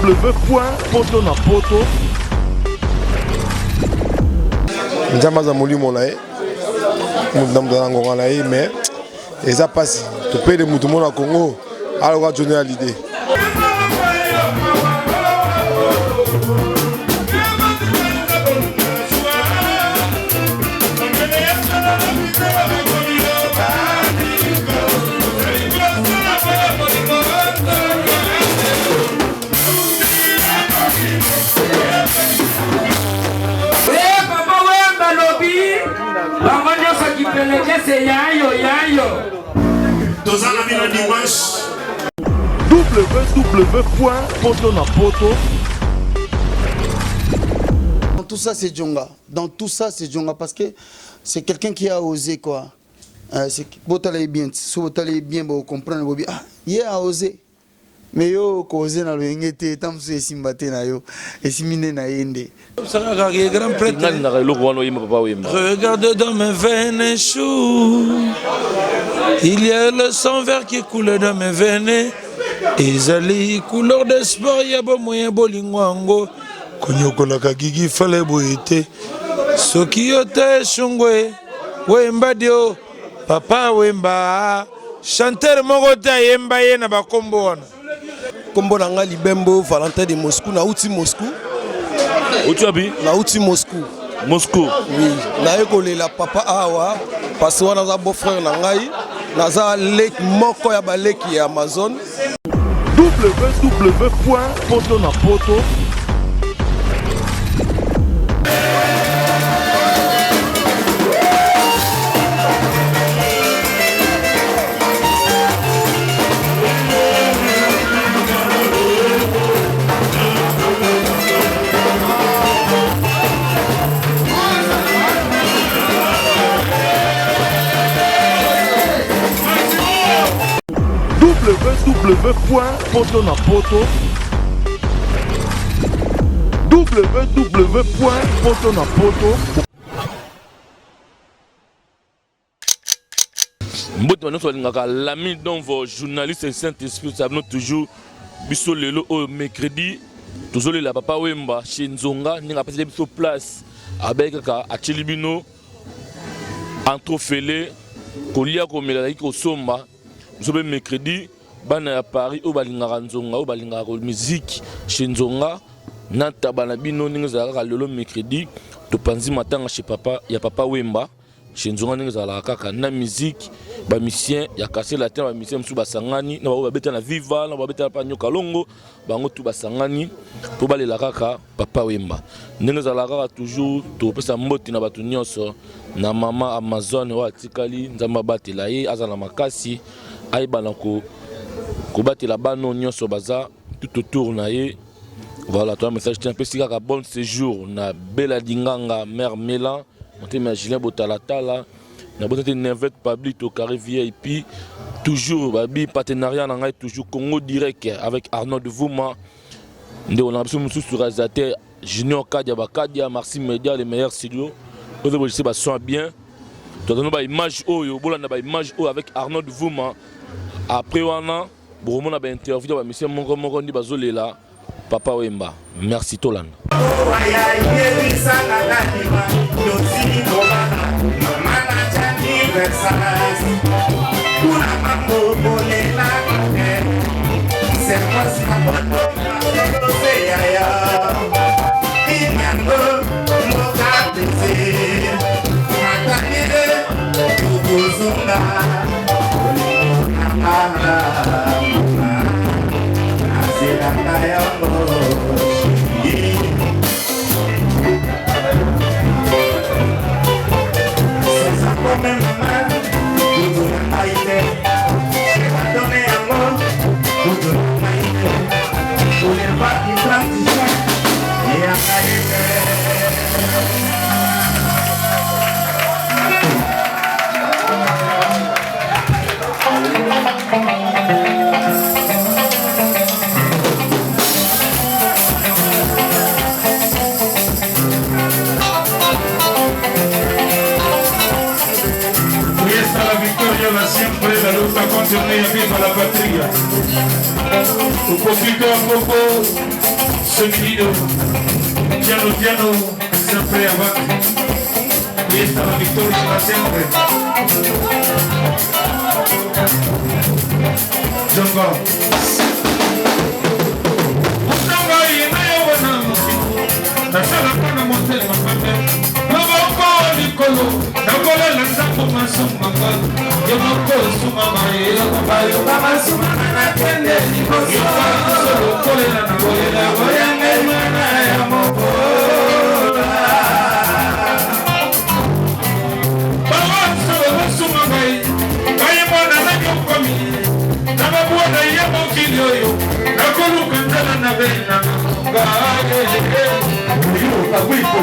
www.potonapoto. Nzamba za molimo na ye mudamdana ngonga na ye mais eza pasi topede mutu mona Congo aloka jone ya l'idée. www.potonapoto. Dans tout ça c'est Djonga. Dans tout ça c'est Djonga parce que c'est quelqu'un qui a osé quoi. C'est Botale bien, si Botale bien vous comprendre Bobi. Ah, il a osé. Mais yo causé na loyengete tam se simbate na yo et simine na yende. Grand prêtre. Regarde dans mes veines chou. Il y a le sang vert qui coule dans mes veines. Ezali couleur d'espoir ya bo moyen bolingwango. Konyokola kagigi fale boite. Soki yote shungwe. Wemba dio. Papa wemba. Chanteur mogota yemba ye na bakombo wana. Kombo nanga Libembo Valentin de Moscou na uti Moscou. Otuabi na uti Moscou. Moscou. Oui, na ekolela papa awa parce wana za beau frère na ngai naza lake moko ya baleki ya Amazon. www.potonapoto. www.potonapoto. www.potonapoto. Mbote nous sommes l'ami donc vos journalistes Saint-Esprit savons toujours biso lelo au mercredi toujours la papa Wemba chez Nzonga ninga passé biso place avec ka Achilibino entrefélé kolia komela ko somba nous mercredi bana ya Paris au balingaka Nzonga au balingaka musique chez Nzonga nata bana bino ninga za lelo mercredi to panzi matanga chez papa ya papa Wemba chez Nzonga ninga za kaka na musique ba musicien ya casser la terre ba musicien msu basangani na ba beta na viva na ba beta pa nyoka longo bango tu basangani to balela kaka papa Wemba ninga za kaka toujours to pesa mboti na batu nyonso na mama Amazon wa tikali nzamba batela ye azala makasi aibana ko batela bano nyonso baza tout autour na ye. Voilà, toi message tiens pesi kaka bon séjour na Bela Dinganga mère Mélan on t'imagine botalatala na botate navette public au carré VIP toujours babi partenariat na ngai toujours Congo direct avec Arnaud de Vouma nde on a besoin sur réalisateur Junior Kadia Bakadia Marcy Media les meilleurs studios vous devez se passer bien toi donne ba image oyo bolanda ba image oyo avec Arnaud de Vouma après wana bon na ba interview ba monsieur moko ndi bazolela papa Wemba merci Tolanda. Siempre la lucha continúa viva la patria. Un poquito a poco sonido, piano, siempre abajo. Y esta la victoria para siempre. Jongo. Nasala kana monte mafate Naboko nikolo Nakola lanzako masumanga Yomoko sumanga Yomabayo mama sumanga Nakende nikoso Yomako kole na nagolela Goyange mana ya mokola Bawa sumanga sumanga Kaya mwana na yokomi Namabuana ya mokilioyo Nakolu kantala na bena Aguipo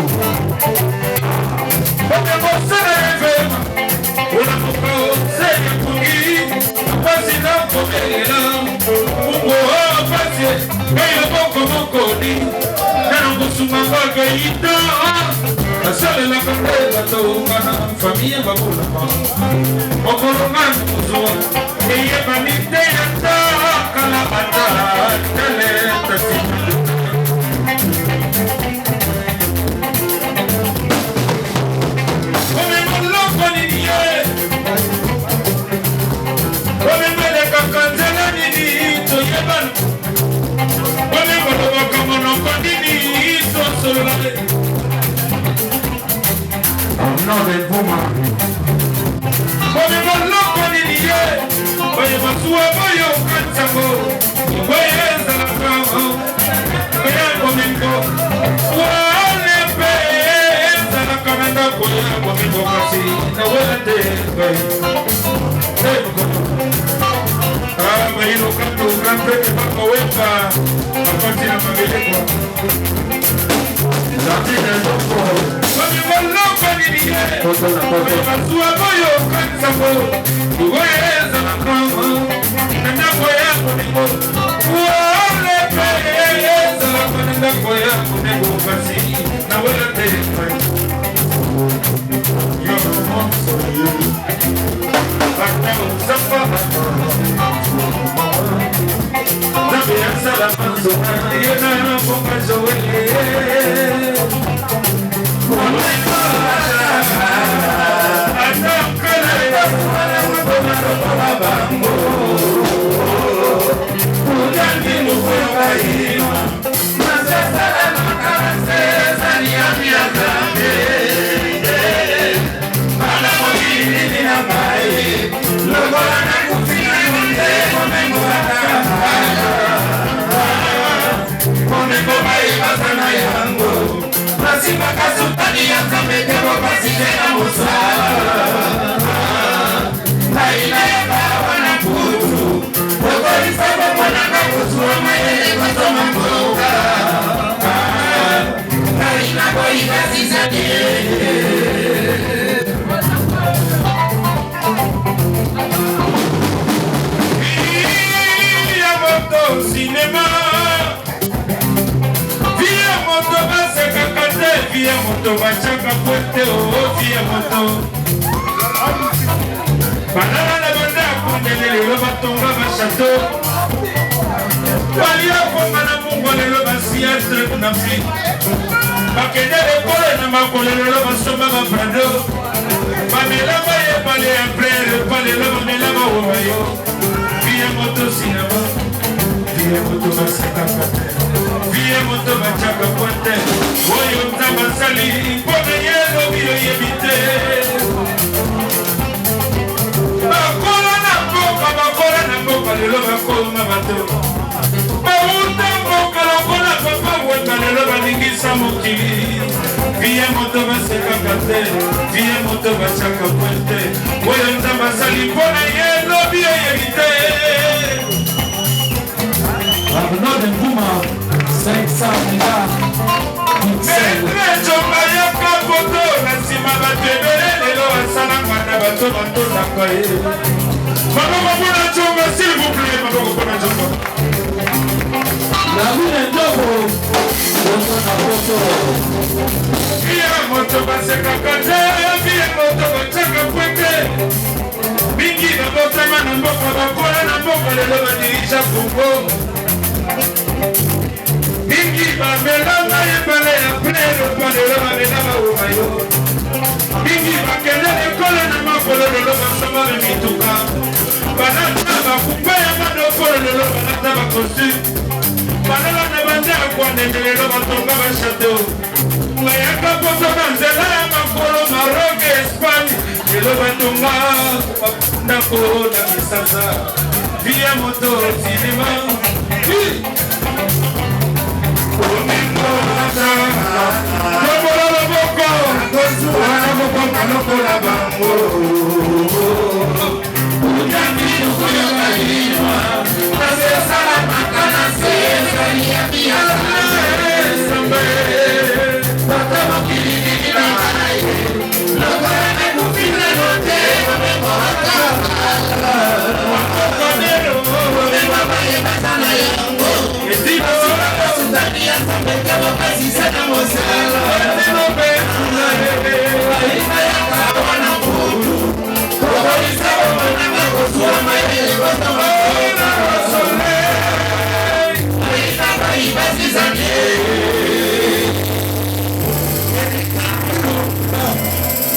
Porque você vê Una mujer se pungi Pasi na comerão Boa pasi Meio moco ni Não costuma vaga a sala la candela Toungana Família babula Ocoromano Muzua E a baniteira Calabata Caleta Simula no del Puma. Oye, más loco ni niye, oye, más suave yo canchamo, oye, es de la cama, oye, conmigo, oye, es de la cama, oye, conmigo casi, no voy a tener, ah, me iba canto un gran premio para Cohueca, a partir de la familia. La tiene el loco. Oye, más loco ni niye, oye, más suave yo canchamo, oye, es de la cama, nena voy a conmigo, oye, es de la cama, nena voy a conmigo casi, no voy a tener. Yo no soy yo. Via moto bachaka puente o via moto banana la banda kundele le batonga bachato walia kwa na mungu le basiatre na fi bakendele kole na makole le basoma ba prado bamela ba ye pale après pale le bamela ba wayo via moto sinama via moto bachaka puente via moto bachaka puente oyo tabasali pone yelo bio yebite bakola na boka lelo bakoma bato bauta boka lokola papa wenda lelo baningisa mokili via moto baseka kate via moto bachaka puente oyo tabasali pone yelo bio yebite Abnode Puma 500 Chomba ya kapoto na sima batebele lelo asala ngana bato batonda kwa ye Maboko kuna chomba s'il vous plaît maboko kuna chomba Na mune ndogo Oto na poto Via moto baseka kate Via moto bachaka kweke Bingi na botama na mboka bakola na mboka lelo badirisha fungo Bingi bamelanga ebale ya plelo palelo bamena baoma yo mingi bakende ekole na makolo lelo basoma bemituka banata bakupe ya manokolo lelo banata bakosti banala na banzela kwanende lelo batonga bashateo bayaka poto na nzela ya makolo Maroc Espagne lelo batonga ndako na misasa via moto sinema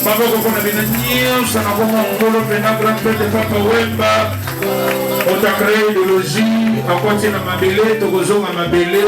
Bako kuna bina nyonso na bongo ngolo pena grand père de Papa Wemba ota créé idéologie akwati na mabele tokozonga mabele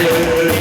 Yeah.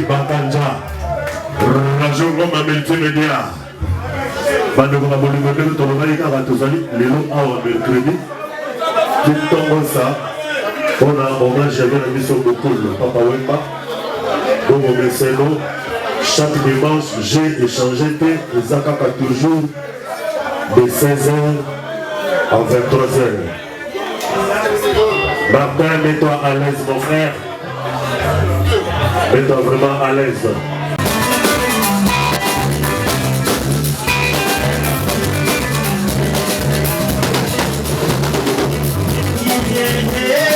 Bakanja, Radio Roma Multimédia. Bando kwa bolingo ndio tolongai kaka tozali lelo awa mercredi. Kitongo ça on a hommage à la mission de Polo Papa Wemba. Donc Messelo chaque dimanche j'ai échangé les akaka toujours de 16h à 23h. Martin, mets-toi à l'aise mon frère. Mets-toi vraiment à l'aise. Yeah.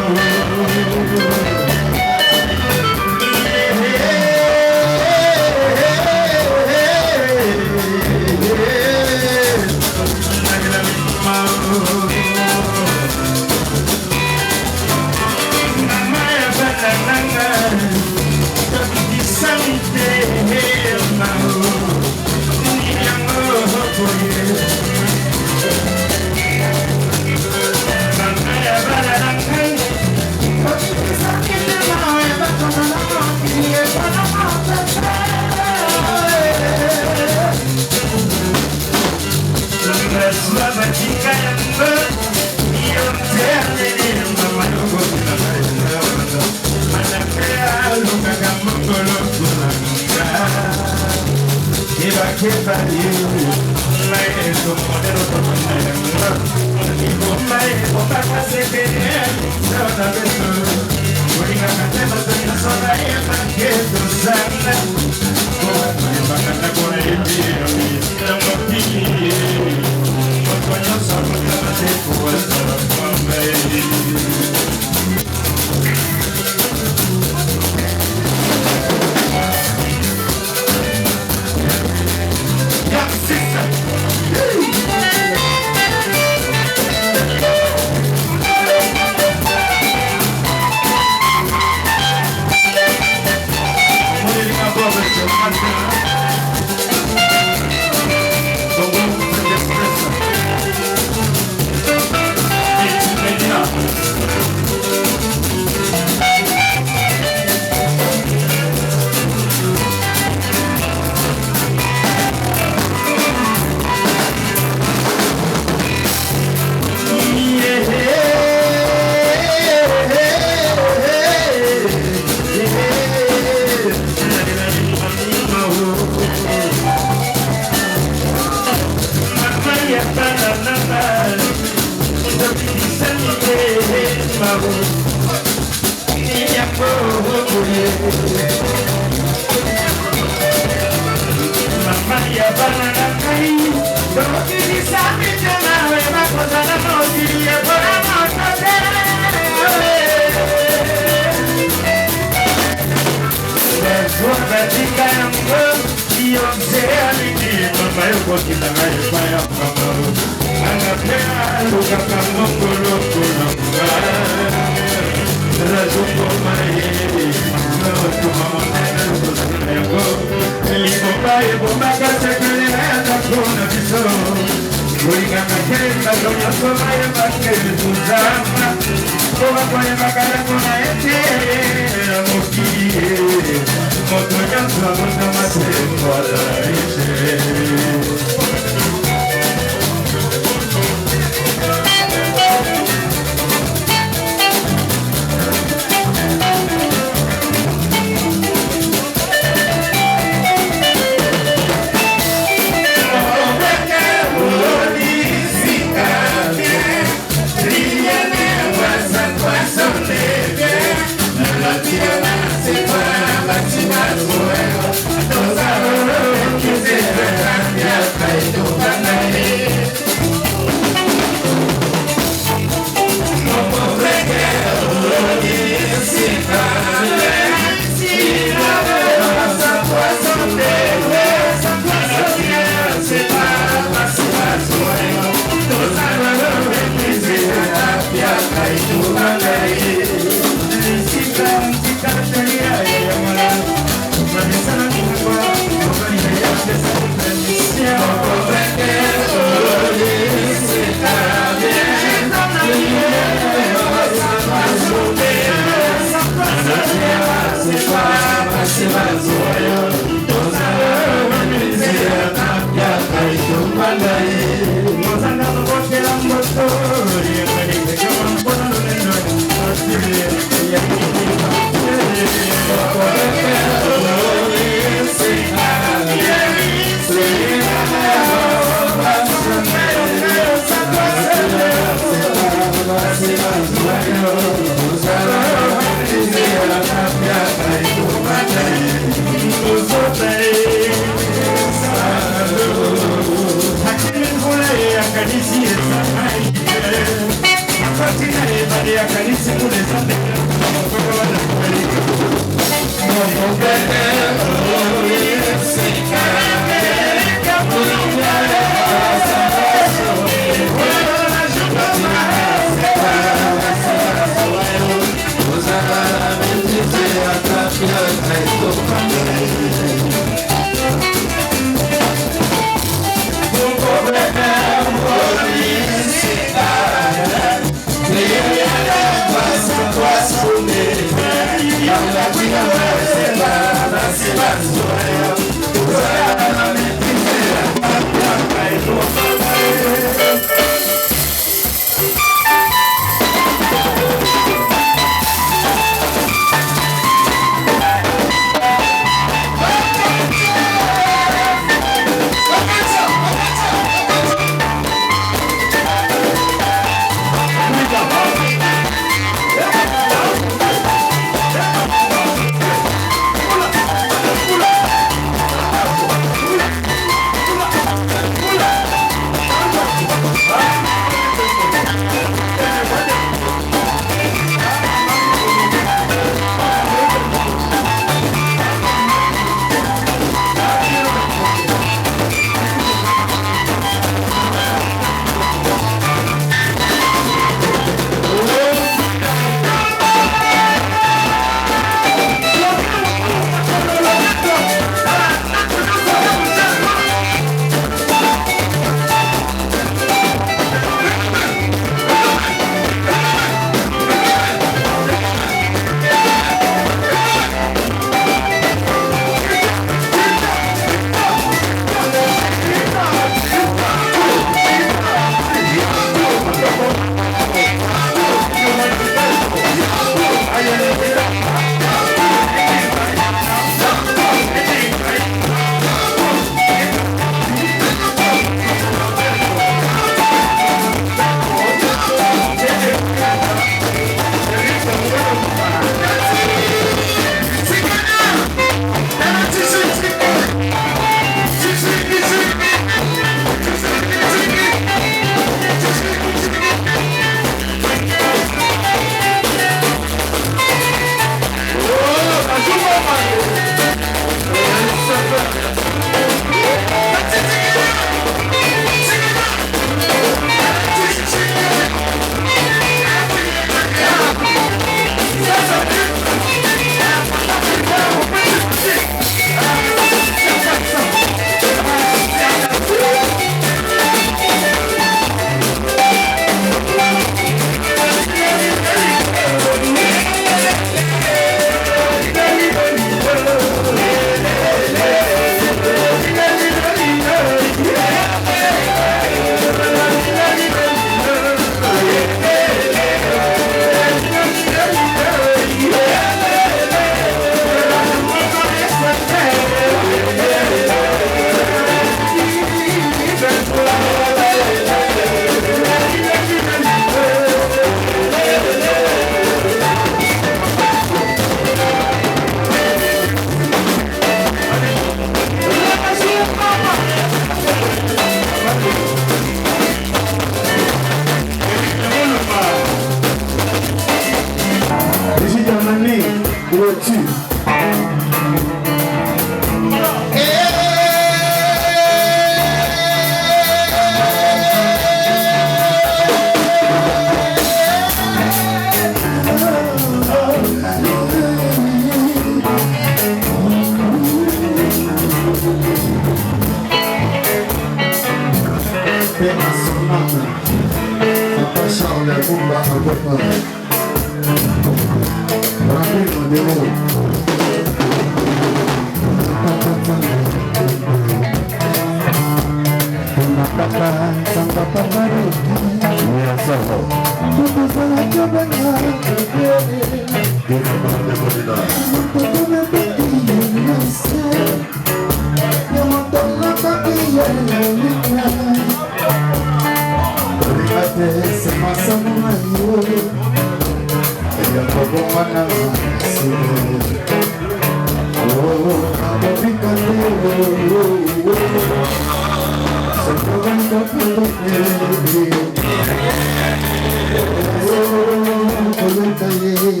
Oh, Multimédia.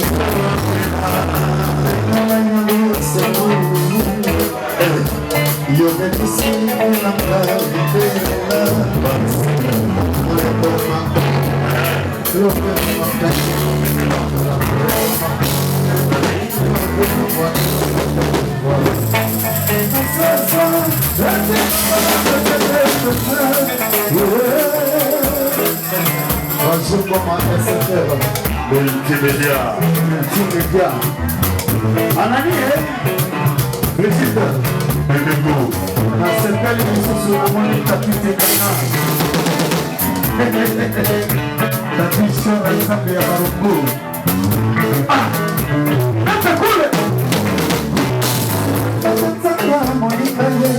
Anani, Brigitte, nasepeli lisusu namoni tapite kana tapisho na nzambe ya barungu nata kule tatanzakwa monika ye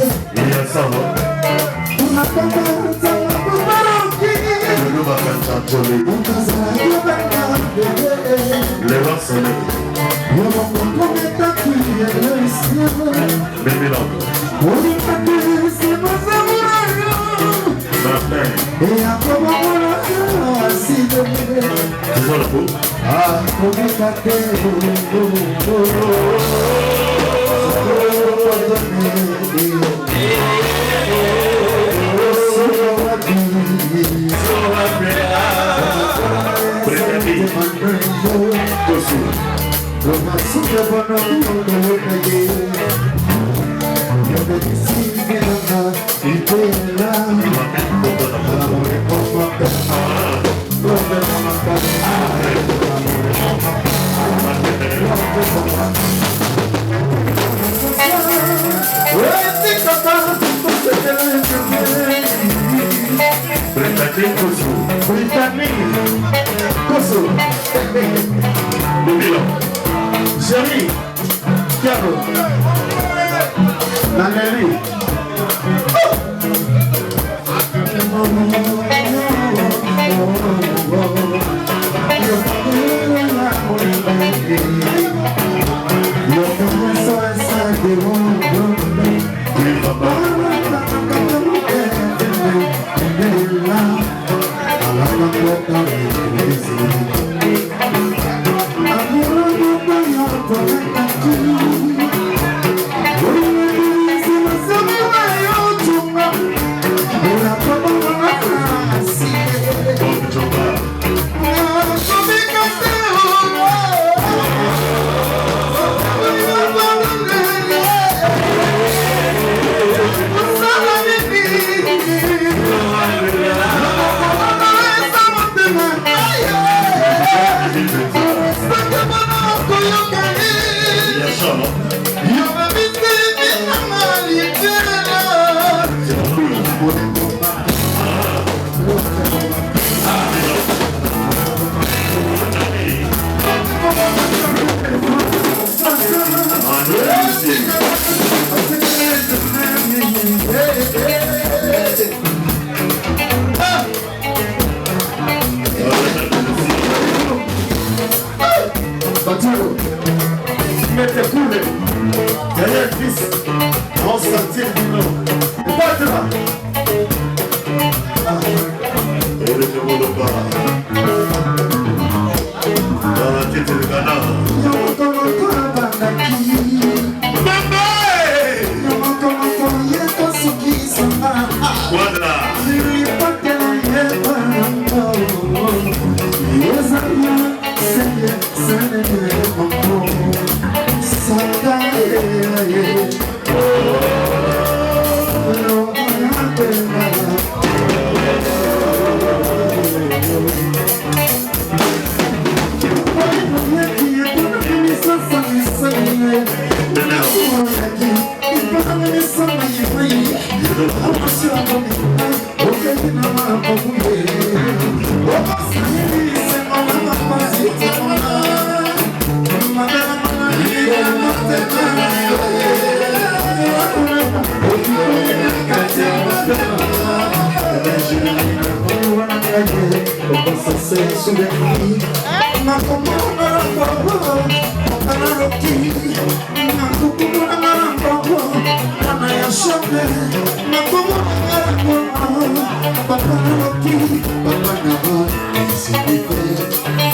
iya sawa unatanzakwa kubaroki lulu bakantantole le varsele bébé l'angle c'est ça le coup Chérie, Caro, Naneli.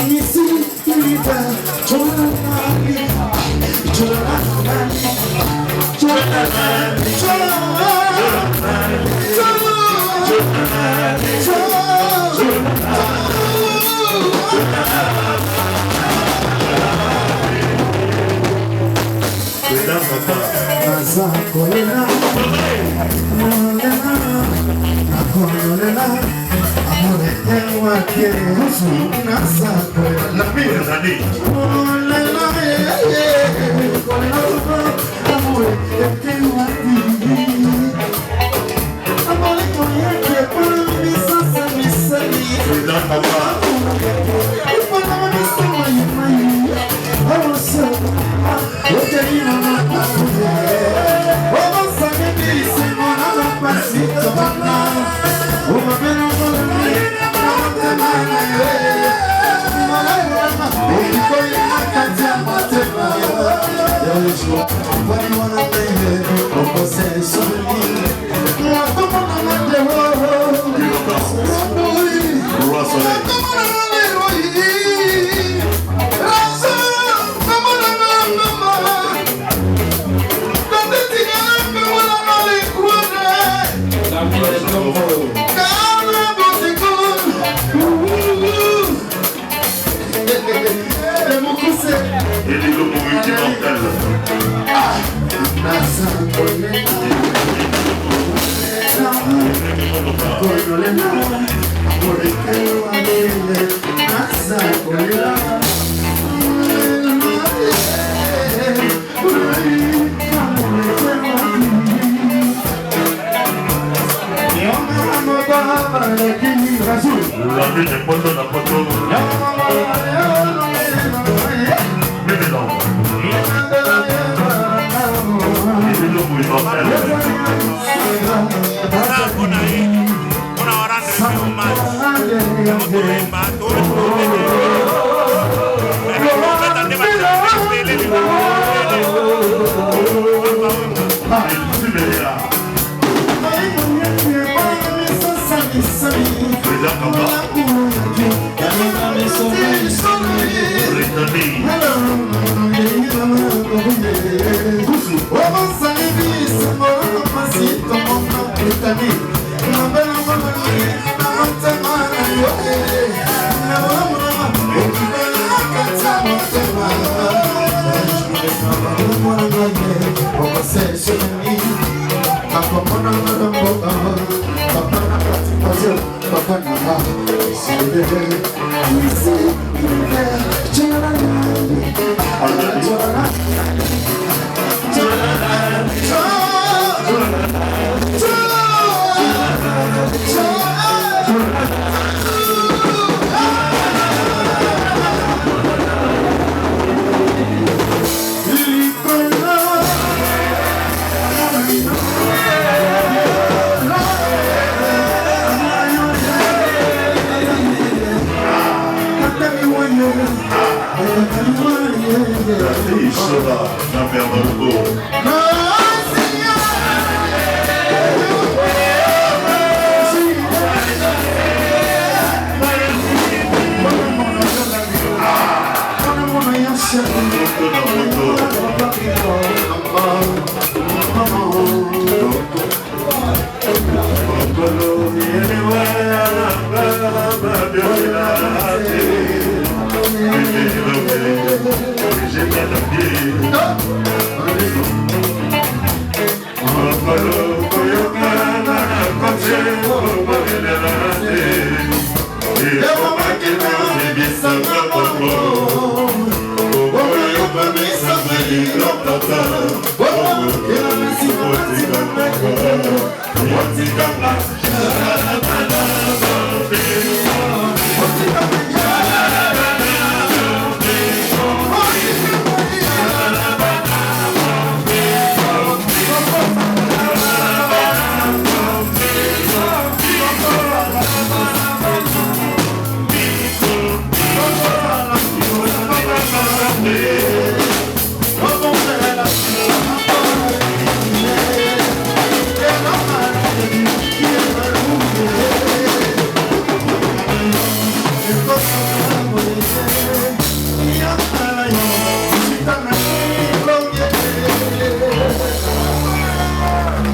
Ici, il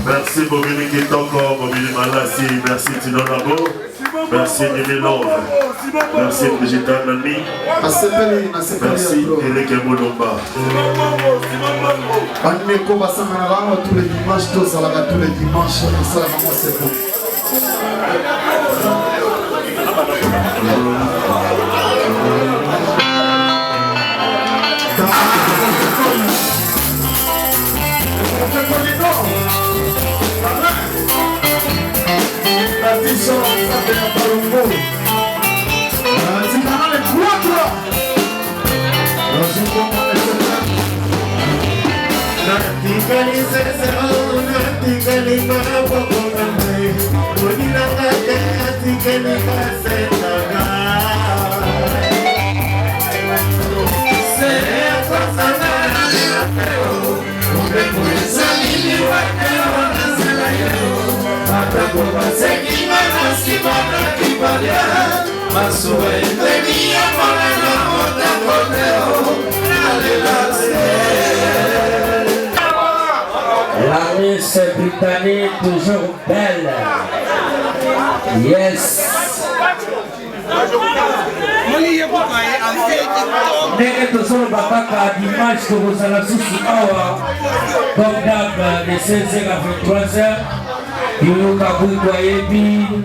Merci Bobini Kitoko, Bobini Malade. Merci Tino Labo. Merci Nimilov. Merci Brigitte Nani. Merci Eric Monomba. Bandeko basangana bango tous les dimanches, tous les dimanches, et ça vraiment c'est bon. La Miss Britannique toujours belle. Yes. Ndenge tozoloba kaka dimanche tokozala susu awa comme d'hab de 16h à 23h yoyoka bwiko ayebi. Yo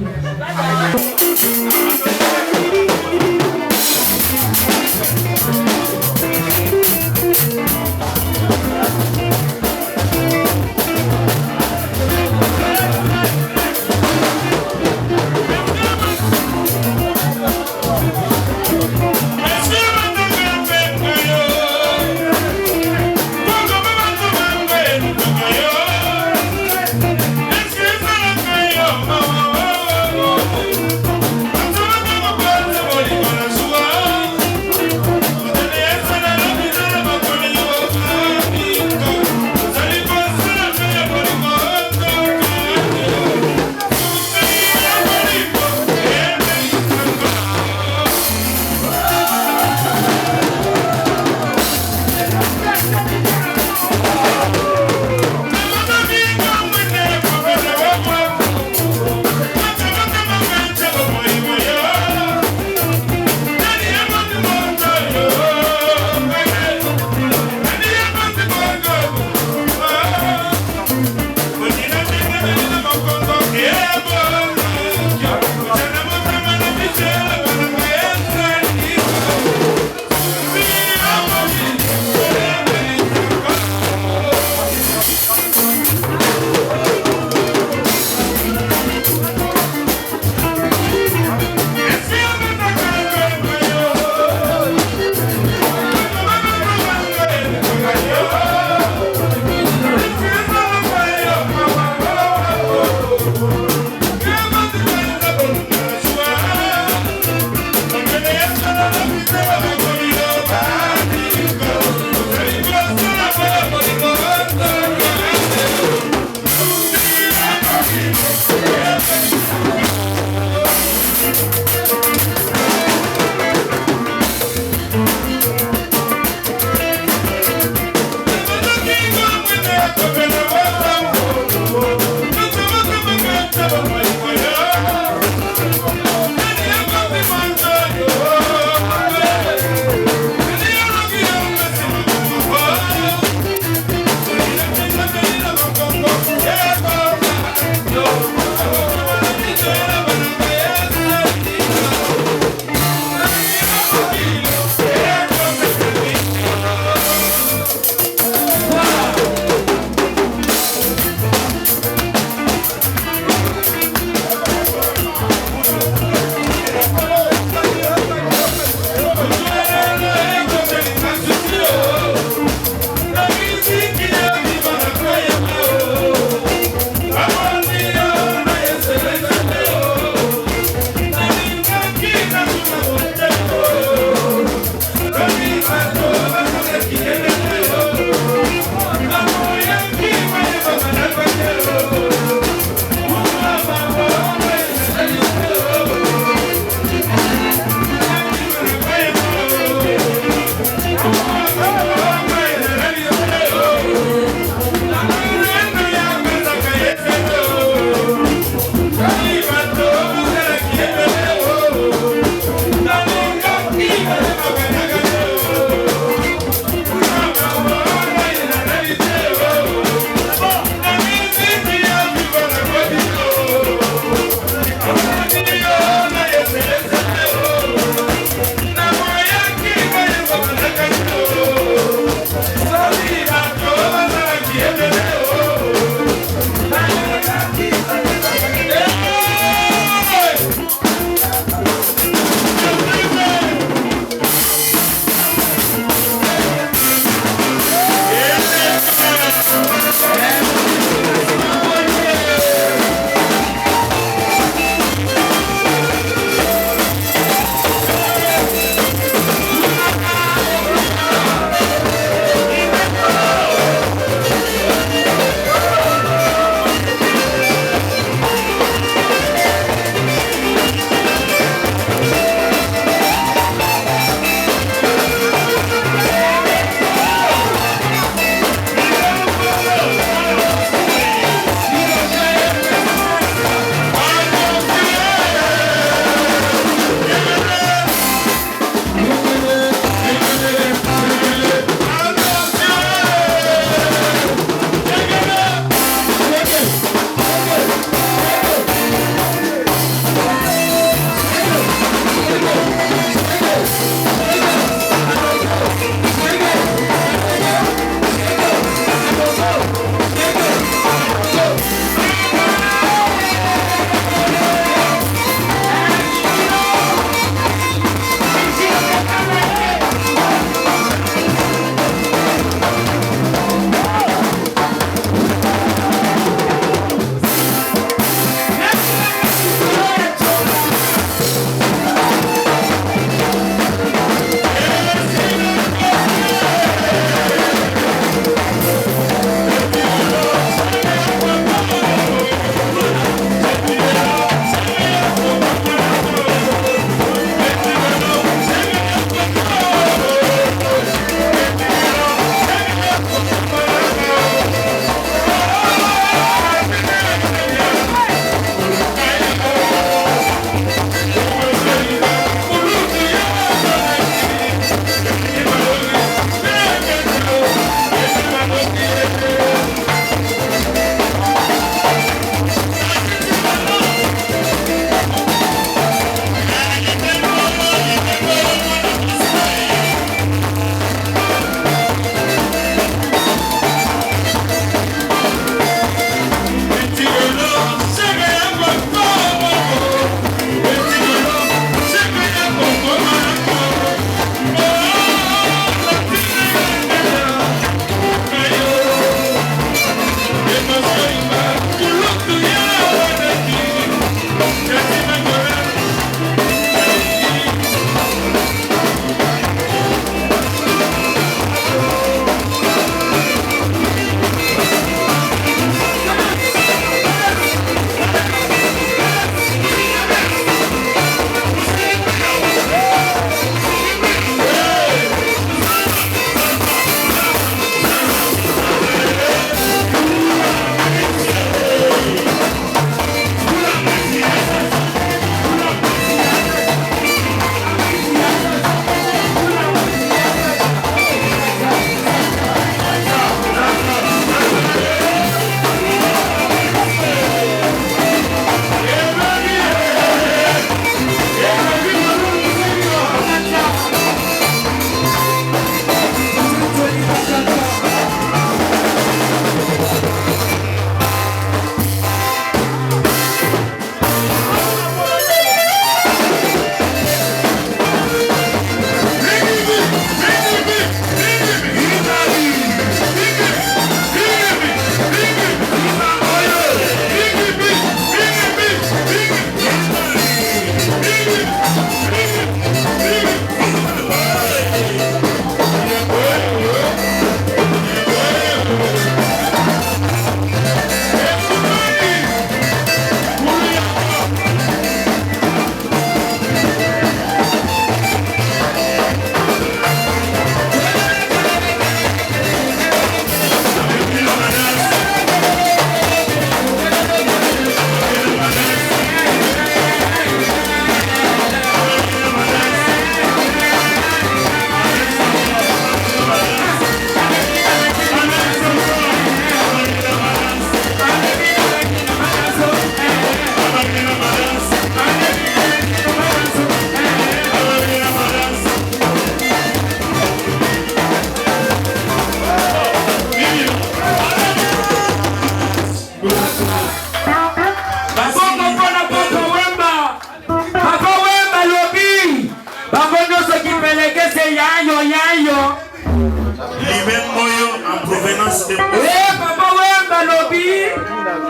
papa wemba lobi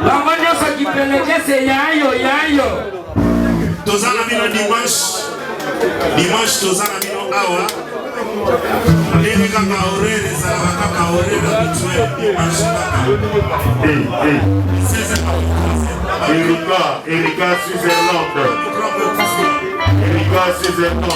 bango nyonso kipeleke se yayo yayo toza na bino dimanche toza na bino awa ndenge kaka horaire ezalaka kaka horaire habituel dimanche kaka Erika Switzerland Erika Switzerland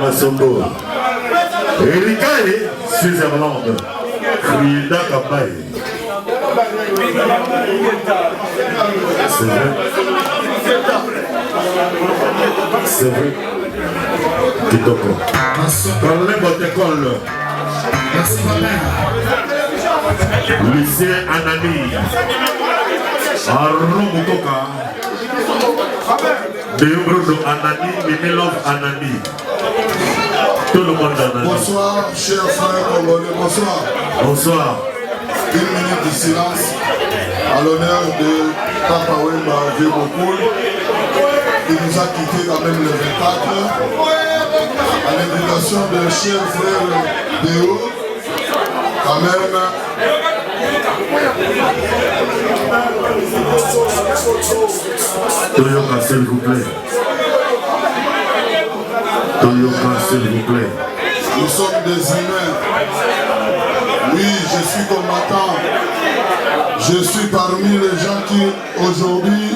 Masombo Erikale Switzerland Frida Kapai. C'est vrai. Kitoko. Problème protocole. Merci ma mère. Lycée Anani. Arumukoka. Deubruno Anani, Minilov Anani. Tout le monde Anani. Bonsoir, chers frères congolais, bonsoir. Bonsoir. Une minute de silence à l'honneur de Papa Wemba Vieux Bokoul, qui nous a quittés quand même le 24, à l'invitation de cher frère Déo, quand même. Toyoka, s'il vous plaît. Toyoka, s'il vous plaît. Nous sommes des humains. Oui, je suis combattant. Je suis parmi les gens qui, aujourd'hui,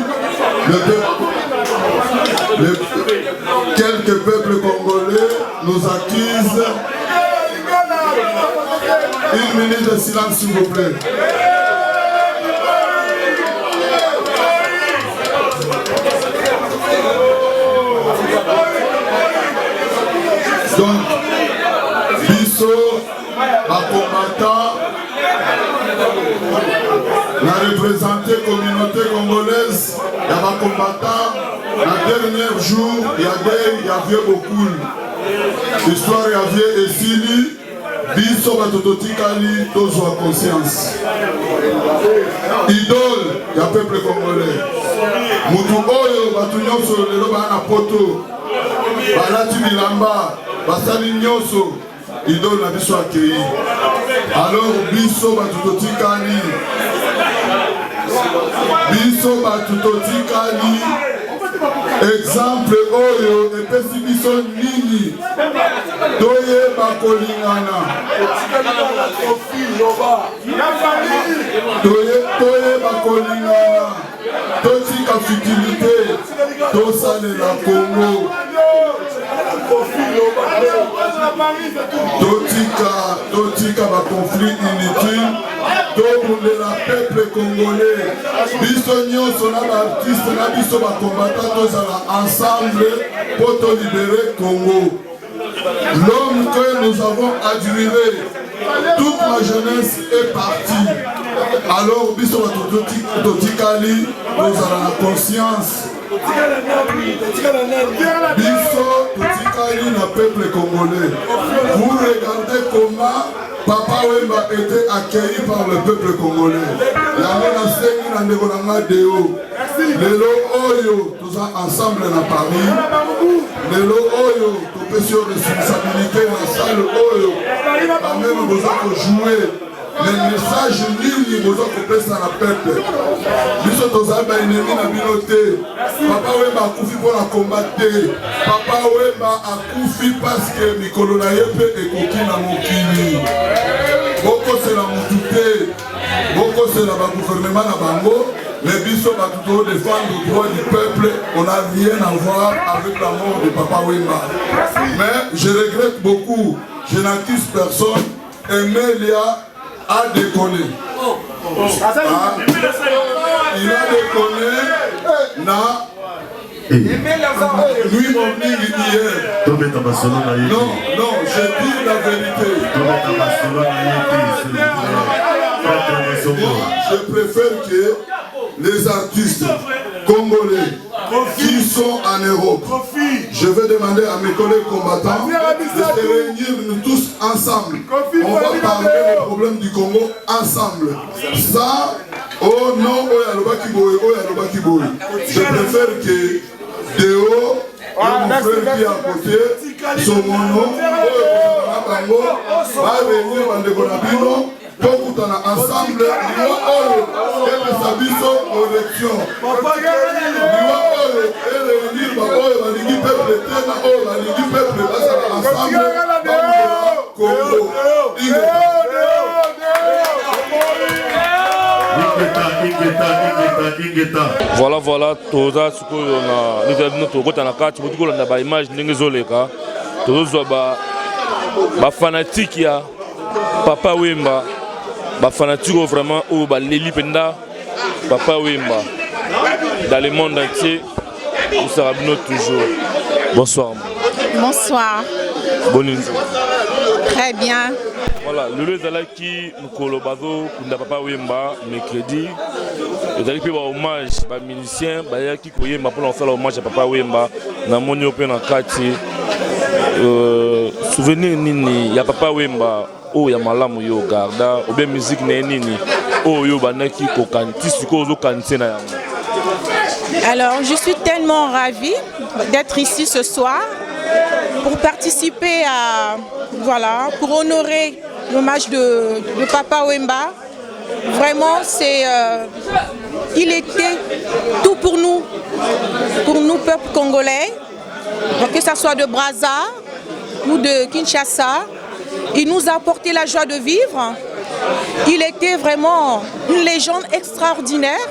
quelques peuples congolais nous accusent. Une minute de silence, s'il vous plaît. Donc, Bisso, ma combattant, la représentée communauté congolaise, il y a ma combattant, la dernière jour, il y a vieux beaucoup. L'histoire, il y a vieux et Sili, Bisso, Batototikali, Tozwa conscience. Idole, il y a peuple congolais. Mutu Oyo, Batunyoso, le Loba Poto. Balati bilamba basali nyoso idole na biso akei alors biso batutotikali exemple oyo epesi biso nini toyeba kolingana toyeba kolingana totika futilité tosalela Congo totika ba conflit inutile tobundela peuple congolais biso nyonso na ba artiste na biso ba combattant tozala ensemble pour te libérer Congo. L'homme que nous avons admiré toute ma jeunesse est partie. Alors biso ba totikali tozala na conscience. Biso totikali na peuple congolais. Vous regardez comment Papa Wemba était accueilli par le peuple congolais. Yamona sengi na ndeko na nga Deo. Lelo oyo toza ensemble na Paris. Lelo oyo topesi yo responsabilité na salle oyo. Même besoin de jouer. Le message nini besoin de pesa na peuple. Biso toza ba ennemi na binote. Papa Wemba akufi pour la combattre. Papa Wemba akufi parce que mikolo na yepe ekoki na mokili. Boko c'est la moutouté. Boko c'est la gouvernement na bango. Les biso va tout défendre le droit du peuple. On n'a rien à voir avec la mort de Papa Wemba. Mais je regrette beaucoup. Je n'accuse personne. Emelia a déconné. Il a déconné. Lui, mon hier. Non, je dis la vérité. Je préfère que les artistes congolais qui sont en Europe, je vais demander à mes collègues combattants de se réunir nous tous ensemble. On va parler des problèmes du Congo ensemble. Ça, oh non, oh yalobaki boy. Je préfère que Déo, mon frère qui est à côté, son mono, va réunir Bandegonabino. Pour qu'on ensemble, Voilà, toza sikoyo na notre côté na carte pour na ba image ndenge zoleka tozo ba fanatique ya Papa Wemba. Ba fanatique vraiment au ba leli penda Papa Wemba dans le monde entier nous sera toujours. Bonsoir. Bonsoir. Bonne Très bien. Voilà, le Zalaki, Mukolo Bazo, Kunda Papa Wemba, mercredi. Le Zalaki va hommage, les musiciens, qui Koyemba pour lancer hommage à Papa Wemba, dans mon Open en Kati. Souvenir Nini, il y a Papa Wemba, oh, il y a Malamu Yo Garda, ou bien musique Nini, oh, yo Banaki Kokanti, Siko Kanti na. Alors, je suis tellement ravie d'être ici ce soir pour participer à, voilà, pour honorer l'hommage de Papa Wemba. Vraiment, il était tout pour nous peuple congolais, que ce soit de Brazza ou de Kinshasa. Il nous a apporté la joie de vivre. Il était vraiment une légende extraordinaire.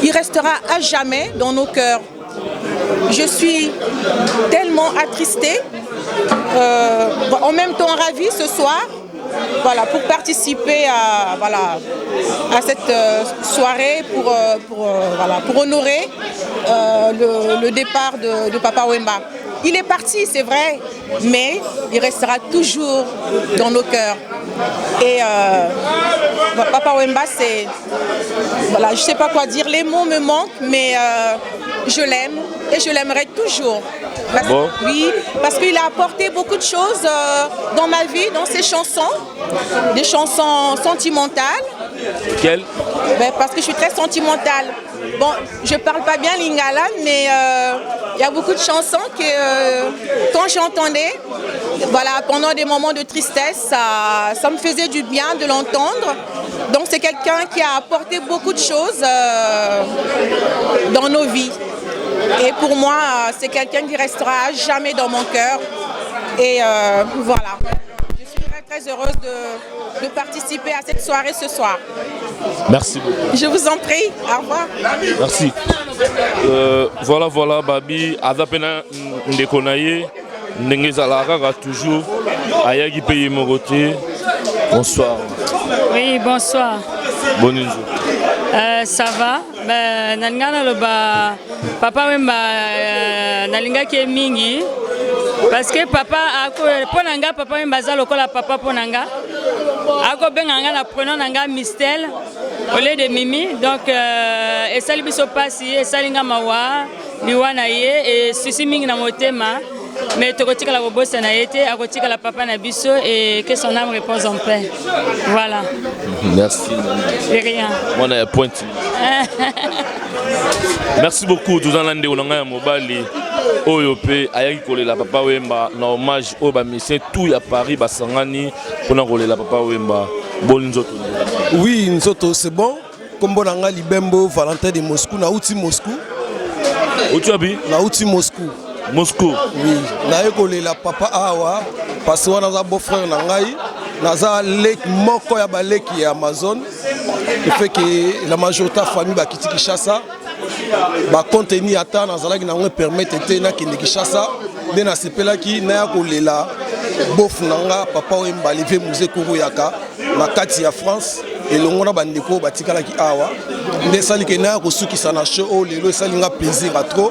Il restera à jamais dans nos cœurs. Je suis tellement attristée, en même temps ravie ce soir, voilà, pour participer à cette soirée, pour honorer le départ de Papa Wemba. Il est parti, c'est vrai, mais il restera toujours dans nos cœurs. Et Papa Wemba, c'est... Voilà, je ne sais pas quoi dire, les mots me manquent, mais je l'aime et je l'aimerai toujours. Oui, parce qu'il a apporté beaucoup de choses dans ma vie, dans ses chansons, des chansons sentimentales. Quelles? Parce que je suis très sentimentale. Bon, je ne parle pas bien lingala, mais il y a beaucoup de chansons que quand j'entendais, voilà, pendant des moments de tristesse, ça me faisait du bien de l'entendre. Donc c'est quelqu'un qui a apporté beaucoup de choses dans nos vies. Et pour moi, c'est quelqu'un qui restera à jamais dans mon cœur. Et voilà. Je suis très heureuse de participer à cette soirée ce soir. Merci beaucoup. Je vous en prie. Au revoir. Merci. Voilà, Babi. Azapena Ndekonaye. Ndengezalara toujours. Ayagi Pays Moroté. Bonsoir. Oui, bonsoir. Bonne journée. Ça va. Nalingana loba Papa Wemba nalinga ki mingi parce que papa ako ponanga Papa Wemba za lokola papa ponanga ako benganga na prénom nanga Mistel au lieu de Mimi, donc et sali biso pasi et salinga mawa liwana ye et susi mingi na motema. Mais tokotika la bobosa na été, akotika la papa na biso et que son âme repose en paix. Voilà. Merci. De rien. On a un point. Merci beaucoup. Tout en l'année, on a un mobile. Oyope, ayaki kolela Papa Wemba, na hommage au bamisien tout à Paris, Basangani, pour en kolela Papa Wemba. Bon nzoto. Oui, nzoto c'est bon. Comme bon anga Libembo, Valentin de Moscou, na outi Moscou. Où tu habites? Na outi Moscou. Moscou. Oui, na ekolela papa awa parce que wana za beau-frère na ngai naza lek moko ya baleki ya Amazon. Le fait que la majorité de la famille ba kiti Kinshasa ba contenu ata nazalaki na ngwe permettre te na kende Kinshasa de na sepelaki na ya kolela bof nanga Papa Wemba levé musée Kuruyaka na kati ya France et longona bandeko batikalaki awa nde sali ke na ko sukisa na show o lelo salinga plaisir à trop.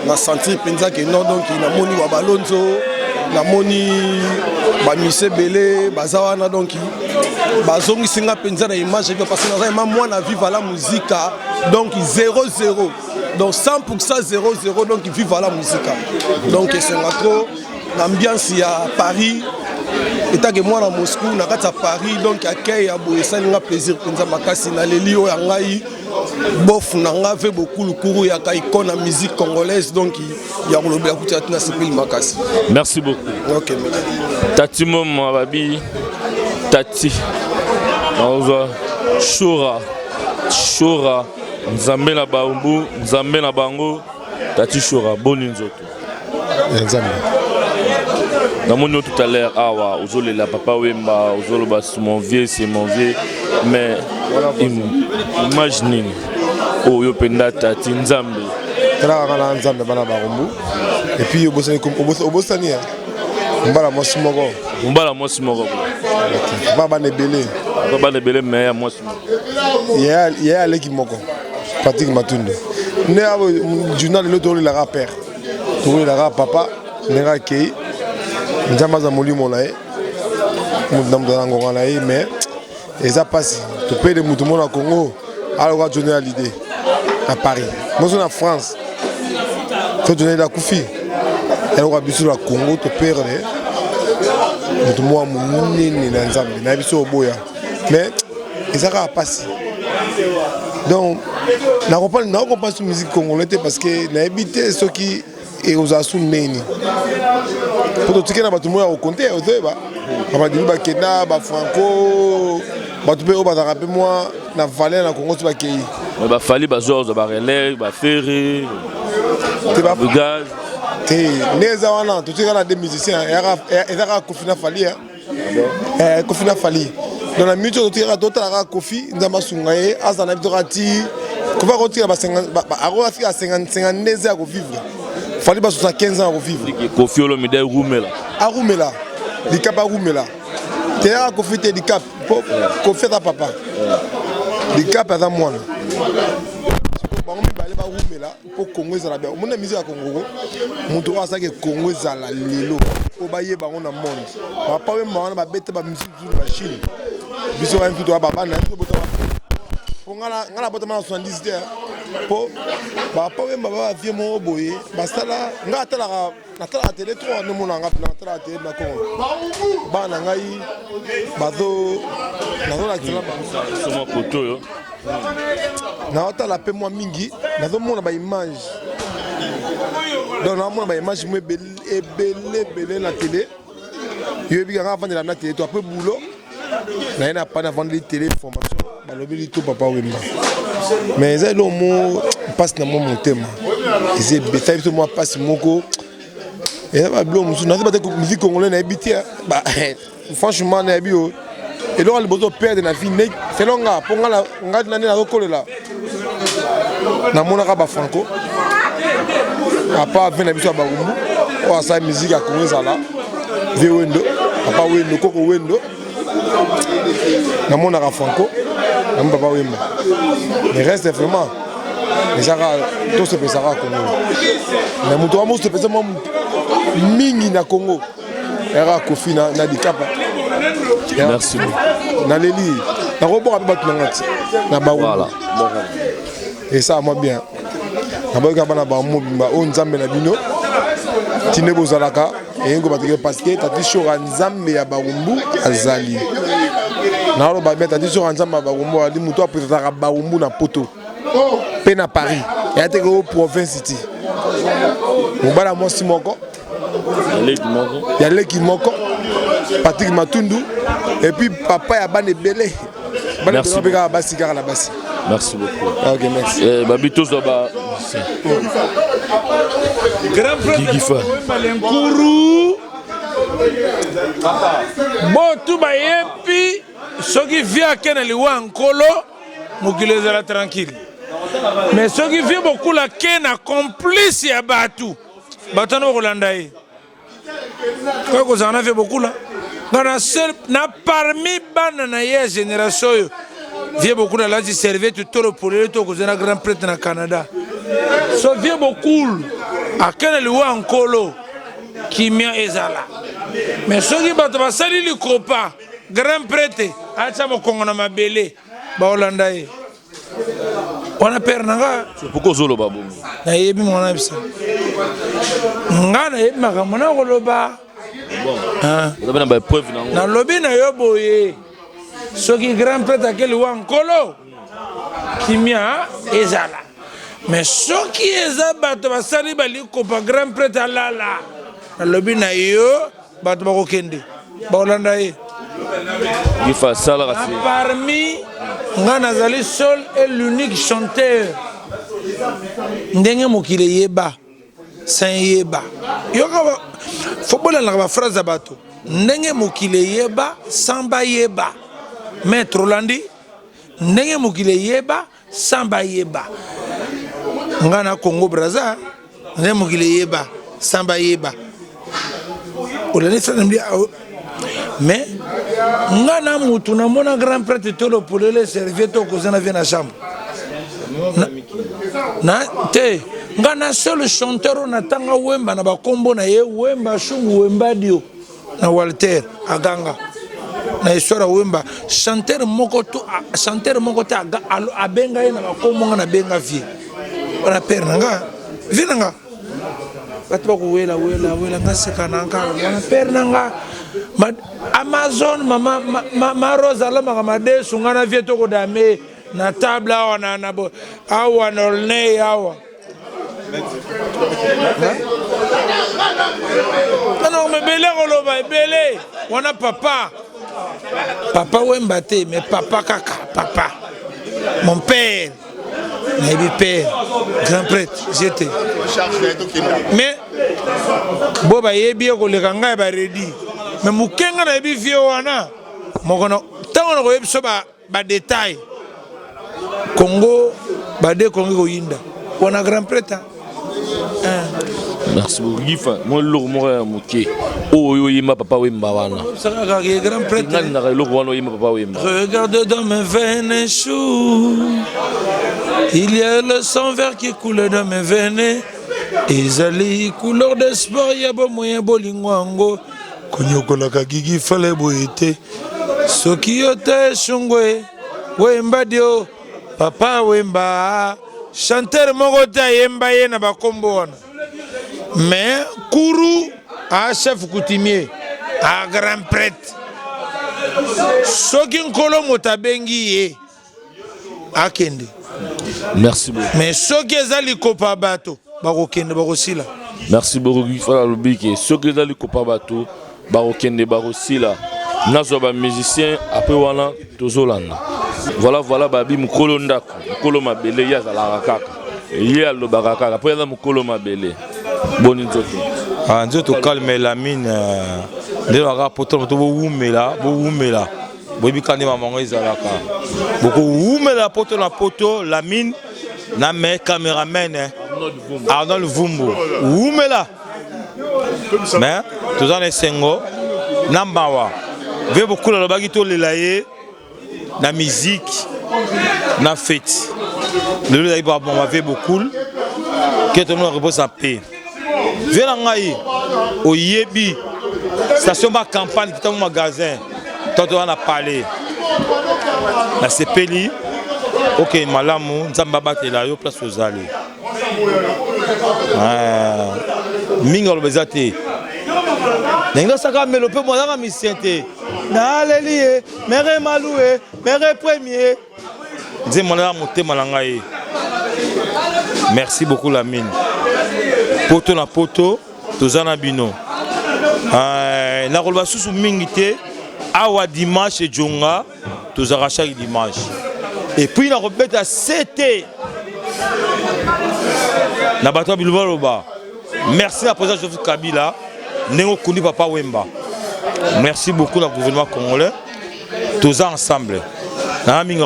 Na sentir penza que non donc na moni wa balonzo na moni ba mise belé bazawana donc bazongi singa penza na image parce que na moi na vivre la musique donc 0-0 donc 100% 0-0 donc vivre la musique donc c'est trop l'ambiance ya Paris état que moi na Moscou na kata Paris donc accueil ya boye salinga plaisir penza makasi na lelio ya ngai bof nanga fait beaucoup le courou ya icône la musique congolaise donc il y a le beaucoup de sepil makasi. Merci beaucoup. OK. Tati Mom Babi Tati Nauza Shora Nzambe na Baumbu Nzambe na Bango Tati Shora boni nzoto. Nzambe. Dans mon nom tout à l'heure, aujourd'hui la Papa Wemba, aujourd'hui c'est mon vieux, mais imaginez, oh yo penda tati Nzambe. Tala kana Nzambe bana barumbu. Et puis obosani mbala mosimoko. Mbala mosimoko. Baba nebele. Baba nebele mais ya mosimoko. Ya aleki moko. Patrick Matunde. Ne abo journal le toli la père. Toli la papa. ndenge akei nzambe aza molimo na ye moto na moto na ngonga na ye mais eza mpasi topele moto mona Congo aloka Johnny Hallyday na Paris moso na France to Johnny Hallyday akufi aloka biso na Congo toperde moto mwa monene na nzambe na biso oboya mais eza kaka mpasi donc nakokompa su musique congolais te parce que nayebi te soki ekozala su neni po totike na bato moya kokonte ozoyeba babadimi bakenda bafranco bato mpe oyo bazalaka mpe mwa na valeur na Congo so bakei bafali bazorza barelais bafere bagaz te nde eza wana totika na 2 musiciens eza kaka Kofi na Fali Kofi na Fali dans la minute totika totalaka Kofi nzambe asunga ye aza na bitoka ti kofa kotika akoafika 52 ans à revivre Fali ba 75 ans à revivre Kofi Olomide arumela dikap arumela te ya Kofi te dikap Kofi ta papa dikap aza mwana bango mibale barumela mpo Congo ezala bien omona musique ya Congo moto oyo azalaki Congo ezala lelo oyo bayeba bango na monde bapa oyo wana babete bamusike zulu na Chine biso bani tuto babana po nga na botama na 70 te po bapa oyo babavie moko boye basala nga natalaka tele 3 nomona nga natalaka tele na Congo bana ngai nazolakisela bango naotala mpe mwa mingi nazomona baimage donc naomona baimage mo ebele na tele yoyebika nga avandela na tele to apres bulo naye na pane avandeli tele information balobeli to Papa Wemba mais eza elo mo mpasi na mwa motema eza ebeta biso mwa mpasi moko eza babilo mosusu nazoba te musique congolais nayebi te franchement nayebi yo eloko liboso perdre na vie selo nga mpo ngai nani nazokolela namonaka bafranco apa ave na biso ya barumbu oyo asala musique ya Congo ezala vie wendo papa wendo koko wendo namonaka franco namo Papa Wemba mais reste vraiment ezaka tosepesaka Congo na moto wa mosepesa mwa mingi na Congo era Kofi na dikapa. Merci beaucoup. Na leli na robo ba tu ngati na ba voilà. Et ça moi bien. Na ba ka bana ba mobimba o nzambe na bino tine bozalaka et ngo batike parce que tati shora nzambe ya barumbu azali. Na ro ba beta tati shora nzambe ya barumbu ali muto apetaka barumbu na poto. Pe na Paris. Et ate ko province city. Mobala mo simoko. Il y a l'équipe Moko, Patrick Matundu, et puis papa y a Bané Belé. Merci beaucoup. Merci beaucoup. Ok, merci. Babitos Doba. Grand frère Malenkourou. Bon, tout va et puis, ceux qui viennent à Kenali ou en Colo, Moukile Zala tranquille. Mais ceux qui viennent beaucoup la Kena complice à Batou. Batano Rolandaï. Quoi que ça en a fait beaucoup là. Na parmi banana ya génération vient beaucoup là là servait tout le poulet tout que un grand prêtre na Canada. So vient beaucoup à Kenali ou en Colo qui mien ezala. Mais ceux qui battent pas sali le copa grand prêtre acha mo Congo na mabele ba Holandaï. On a perdu nanga. C'est pourquoi zolo babu. Na yebi mon abisa. Nga na yebi makamona koloba. Bon. Hein? Vous avez une preuve nango. Na lobi na yo boye. Soki grand prêtre akeli wa nkolo. Kimia ezala. Mais soki eza bato basali bali kopa grand prêtre alala. Na lobi na yo bato bakokende. Ba Holanda ye. Il faut ça là. Parmi nga nazali seul et l'unique chanteur ndenge mokile yeba sans yeba yoka faut bola la phrase à bateau ndenge mokile yeba sans ba yeba maître Rolandi ndenge mokile yeba sans ba yeba nga na Congo Brazza ndenge mokile yeba sans ba yeba olani ça me dit mais nga na mutu na mona grand prêtre tolo polele serviette ko zana vient na chambre na te Ngana seul chanteur na tanga wemba na bakombo na ye wemba shungu wemba dio na Walter aganga na histoire wemba chanteur moko to abenga ye na bakombo na benga vie wana père nanga vie nanga batwa ko wela ngaseka nanga wana père nanga Amazon ma Rosa la ma de sungana vie to ko dame na table awa na bo awa no ne awa non mais belé koloba belé wana papa wemba te mais papa kaka papa mon père nabi père grand prêtre j'étais mais boba yebi ko le kanga ba ready mais mukenga na yebi vie wana mokono tango ko yebi so ba détail Congo bade Congo ko yinda wana grand prêtre. Merci beaucoup. Gifa, moi le mort moké. Oh yima papa wemba wana. Grand prêtre. Regarde dans mes veines chou. Il y a le sang vert qui coule dans mes veines. Ezali couleur d'espoir ya bo moyen bolingwango. Konyokola kagigi fale boite. Soki yote shungwe. Wemba dio. Papa wemba. Chanteur Mogota yemba ye na bakombo wana. Mais Kourou a chef coutumier a grand prêtre. Soki nkolo motabengi ye akende. Merci beaucoup. Mais soki ezali kopa bato bakokende bakosila. Merci beaucoup Fala Lobiki. Soki ezali kopa bato bakokende bakosila. Nazo ba musicien après wana tozolanda. Voilà babi mukolo ndako mukolo mabele ya zala kaka ye lo bakaka après la mukolo mabele boni nzoto nzoto calme la mine de la poto bo wumela bobi kande mamango ezalaka boko wumela poto na poto la mine na me cameraman Arnold Vumbo wumela mais tozana esengo nambawa ve beaucoup la bagi to lelaye la musique, la fête. Le lieu d'ailleurs bon m'avait beaucoup. Que tout le monde repose en paix. Viens au Yebi, station de campagne qui est au magasin. Tant on a parlé. La Sepeli. Ok, malamu, Nzamba là, yo place aux allées. Mingo le bezate. N'engo saka melope mo na misiente. Na lelie, mere maloué, mere premier. Dis mon là monter malangaye. Merci beaucoup la mine. Poto na poto, tozana bino. Na kolba susu mingité awa dimanche jonga, tozara chaque dimanche. Et puis na robeta à 7 na bato bilbaloba. Merci à président Joseph Kabila. Nengo Koundi Papa Wemba. Merci beaucoup au gouvernement congolais. Tous ensemble. La mine.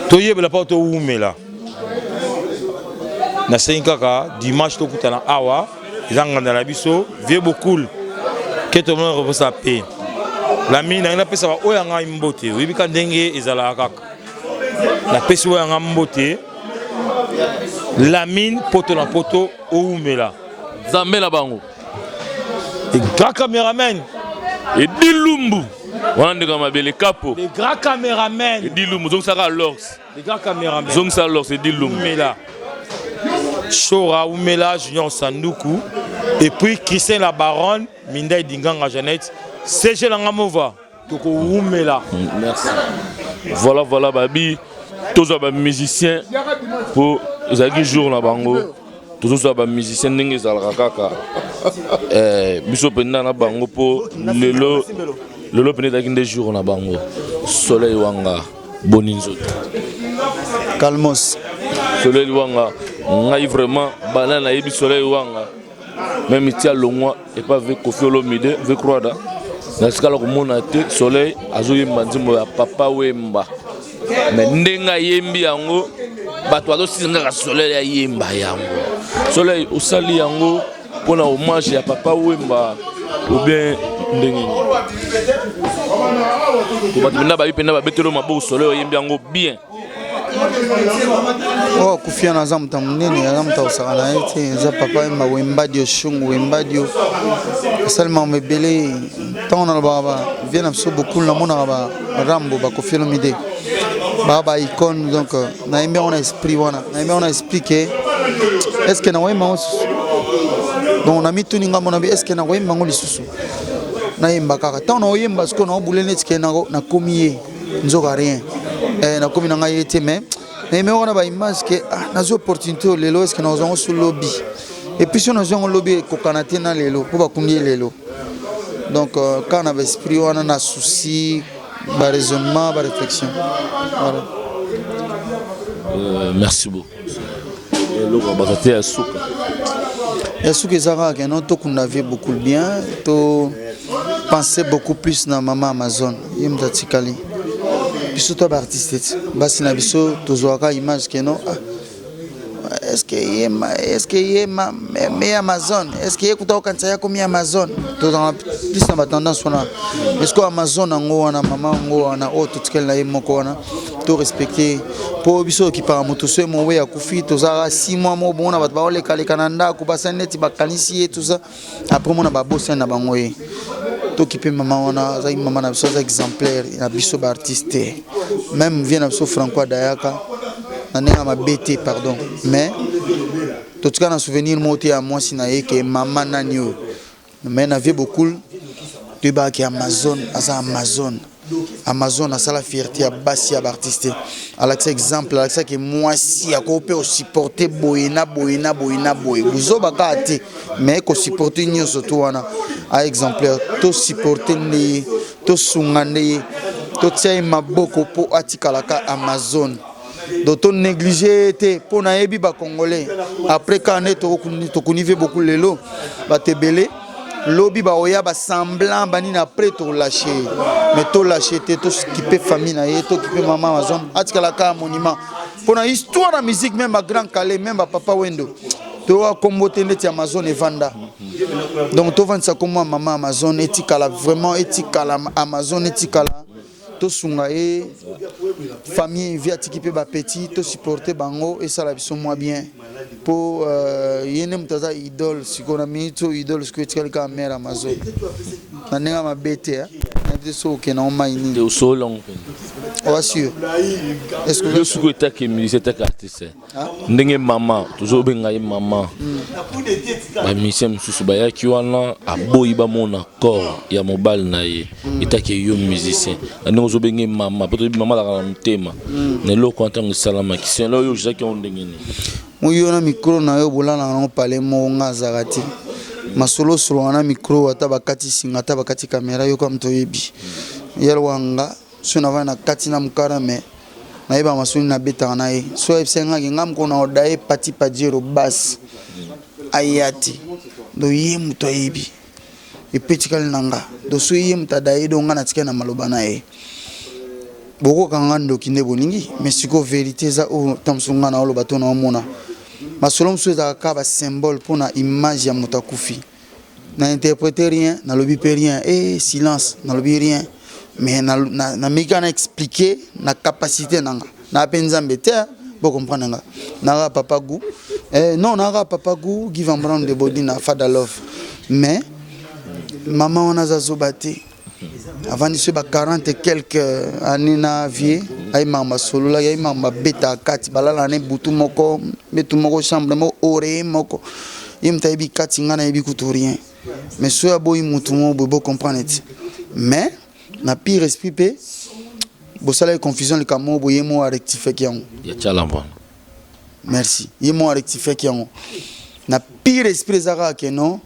Toye bela pa to wumela. Na senkaka dimanche to kutana awa, izanga na biso, vieux beaucoup. Que tout le monde repose à paix. La mine na pesa ba oyanga imbote, wibika ndenge ezala kaka. La pesa oyanga mbote. La mine poto na poto oumela. Zambela bango. Les grands caméramans. Et Dilumbu. On comme mabele capo. Les grands caméramans. Et Dilumbu donc ça va l'ox. Les grands caméramans. Donc ça l'ox et Dilumbu. Oumela. Chora Oumela Junior Sanduku. Et puis Christian la Baronne, Minda Dinganga Jeannette. C'est Langamova. Donc Oumela. Merci. Voilà babi. Tous les musiciens pour les jours na bango. Tous les musiciens n'engagent la kaka. Biso penda na bango pour le penda des jours na bango. Soleil wanga boninzo. Calmos. Soleil wanga. Ngai vraiment banana yebi soleil wanga. Même itia longwa et pas avec Kofi Olomide, avec Rwanda. Na skala ko monate soleil azoyi manzimo ya Papa Wemba. Mais ndenga yembi yango bato azosinga soleil ya yemba yango soleil osali yango pona hommage ya Papa Wemba ou bien ndenge ko bato benda babi penda babetelo maboko solo yembi yango bien. Oh kufia na zamu tamnene ya zamu tausaka na ete za papa ma wembadio shungu wembadio seulement mebele tant na baba vient absolument beaucoup na mona ba rambo ba kufia no mide baba icône donc na yembi on a esprit wana na yembi on a expliqué est-ce que na wemba donc na mituni ngamo na bi est-ce que na wemba ngoli susu na yemba kaka tant na yemba parce que na obulene tike na komiye nzoka rien na komi na ngai ete mais on a ba image que na zo opportunité lelo est-ce que na zo sur lobby et puis si on a zo lobby ko kanate na lelo pour ba kungi lelo donc quand on a esprit on a souci ba raisonnement ba réflexion voilà. Merci beaucoup. Loko bakate ya suka ya suka ezaka que non to kuna vie beaucoup bien to penser beaucoup plus na maman Amazon yimta tikali biso to ba artiste basi na biso tozoaka image que non est-ce que yema mais Amazon est-ce que yekuta kanza yako mi Amazon to dans plus na tendance wana est-ce que Amazon ngo wana mama ngo wana o to tikali na yemoko wana to respecter po biso ki para moto so mo we ya kufi to za 6 mois mo bona bat ba ole kale kananda ku basaneti bakanisi tout ça après mona ba bossa na bango ye to ki pe mama wana za mama na biso za exemplaire na biso ba artiste même vient na biso Franco Dayaka na nenga ma BT pardon mais to tika na souvenir moti à moi sinaye que mama nanio mais na vie beaucoup de ba ki Amazon a ça la fierté à basi à artiste avec cet exemple avec ça que moi si à coopé au supporter boyena boy buzo bakati mais ko supporter nyo surtout wana à exemplaire to supporter ni to sungane to tsaï maboko po atikalaka Amazon d'auto négliger te pour na yebi ba congolais après quand to kunive beaucoup lelo ba tebele lobby ba oya ba semblant bani na prêt to lâcher mais to lâcher te to skipper famille na ye to skipper maman Amazon atikala ka monument pour na histoire de musique même à Grand Calais même à Papa Wendo to a comboter net Amazon et Vanda donc to vendre ça comme maman Amazon etikala vraiment etikala Amazon etikala to sungae famille via tikipe ba petit to supporter bango et ça la biso moi bien pour yene mutaza idole sikona mito idole ce que tu as mère Amazon na nenga ma bete na biso ke na ma ini de so long on sûr est-ce que le suko ta ke musicien ta artiste ndenge mama toujours benga mama ba musicien susu ba ya ki wana aboyi ba mona corps ya mobile na ye itake yo musicien ndenge zo benga mama peut-être mama la mtema ne lo kontango salama ki c'est là yo jaki on ndenge ni muyona micro na yo bolana na parler mo ngazarati masolo solo na micro ata bakati singa ata bakati kamera yo comme to yebi yelwanga suna vana kati na mukara me na yeba masuni na beta na ye so esenga ngam ko na odaye pati pajero bas ayati do yim to yebi epetikal nanga do so yim tadaye do ngana tikena na maloba na ye boko kangando kinde boningi mais siko vérité za o tamsunga na olo bato na mona masolom souza ka ba symbole pour na image ya mutakufi na interpréter rien na lobi pe rien et silence na lobi rien mais na mika na expliquer na capacité nanga na penzambe te bo comprendre nga na papa Gou non na papa Gou give and brand de body na Fada Love mais maman on a zobate avant de se 40 et quelques années na vie ay mama solo la ay mama beta kati balala ne butu moko betu moko chambre mo ore moko imta ibi kati ngana ibi kutu rien mais so aboyi mutu mo bo comprendre mais na pire esprit pe bo sala confusion le kamo bo yemo a rectifier kiango ya chalamba merci yemo a rectifier kiango na pire esprit zaka ke non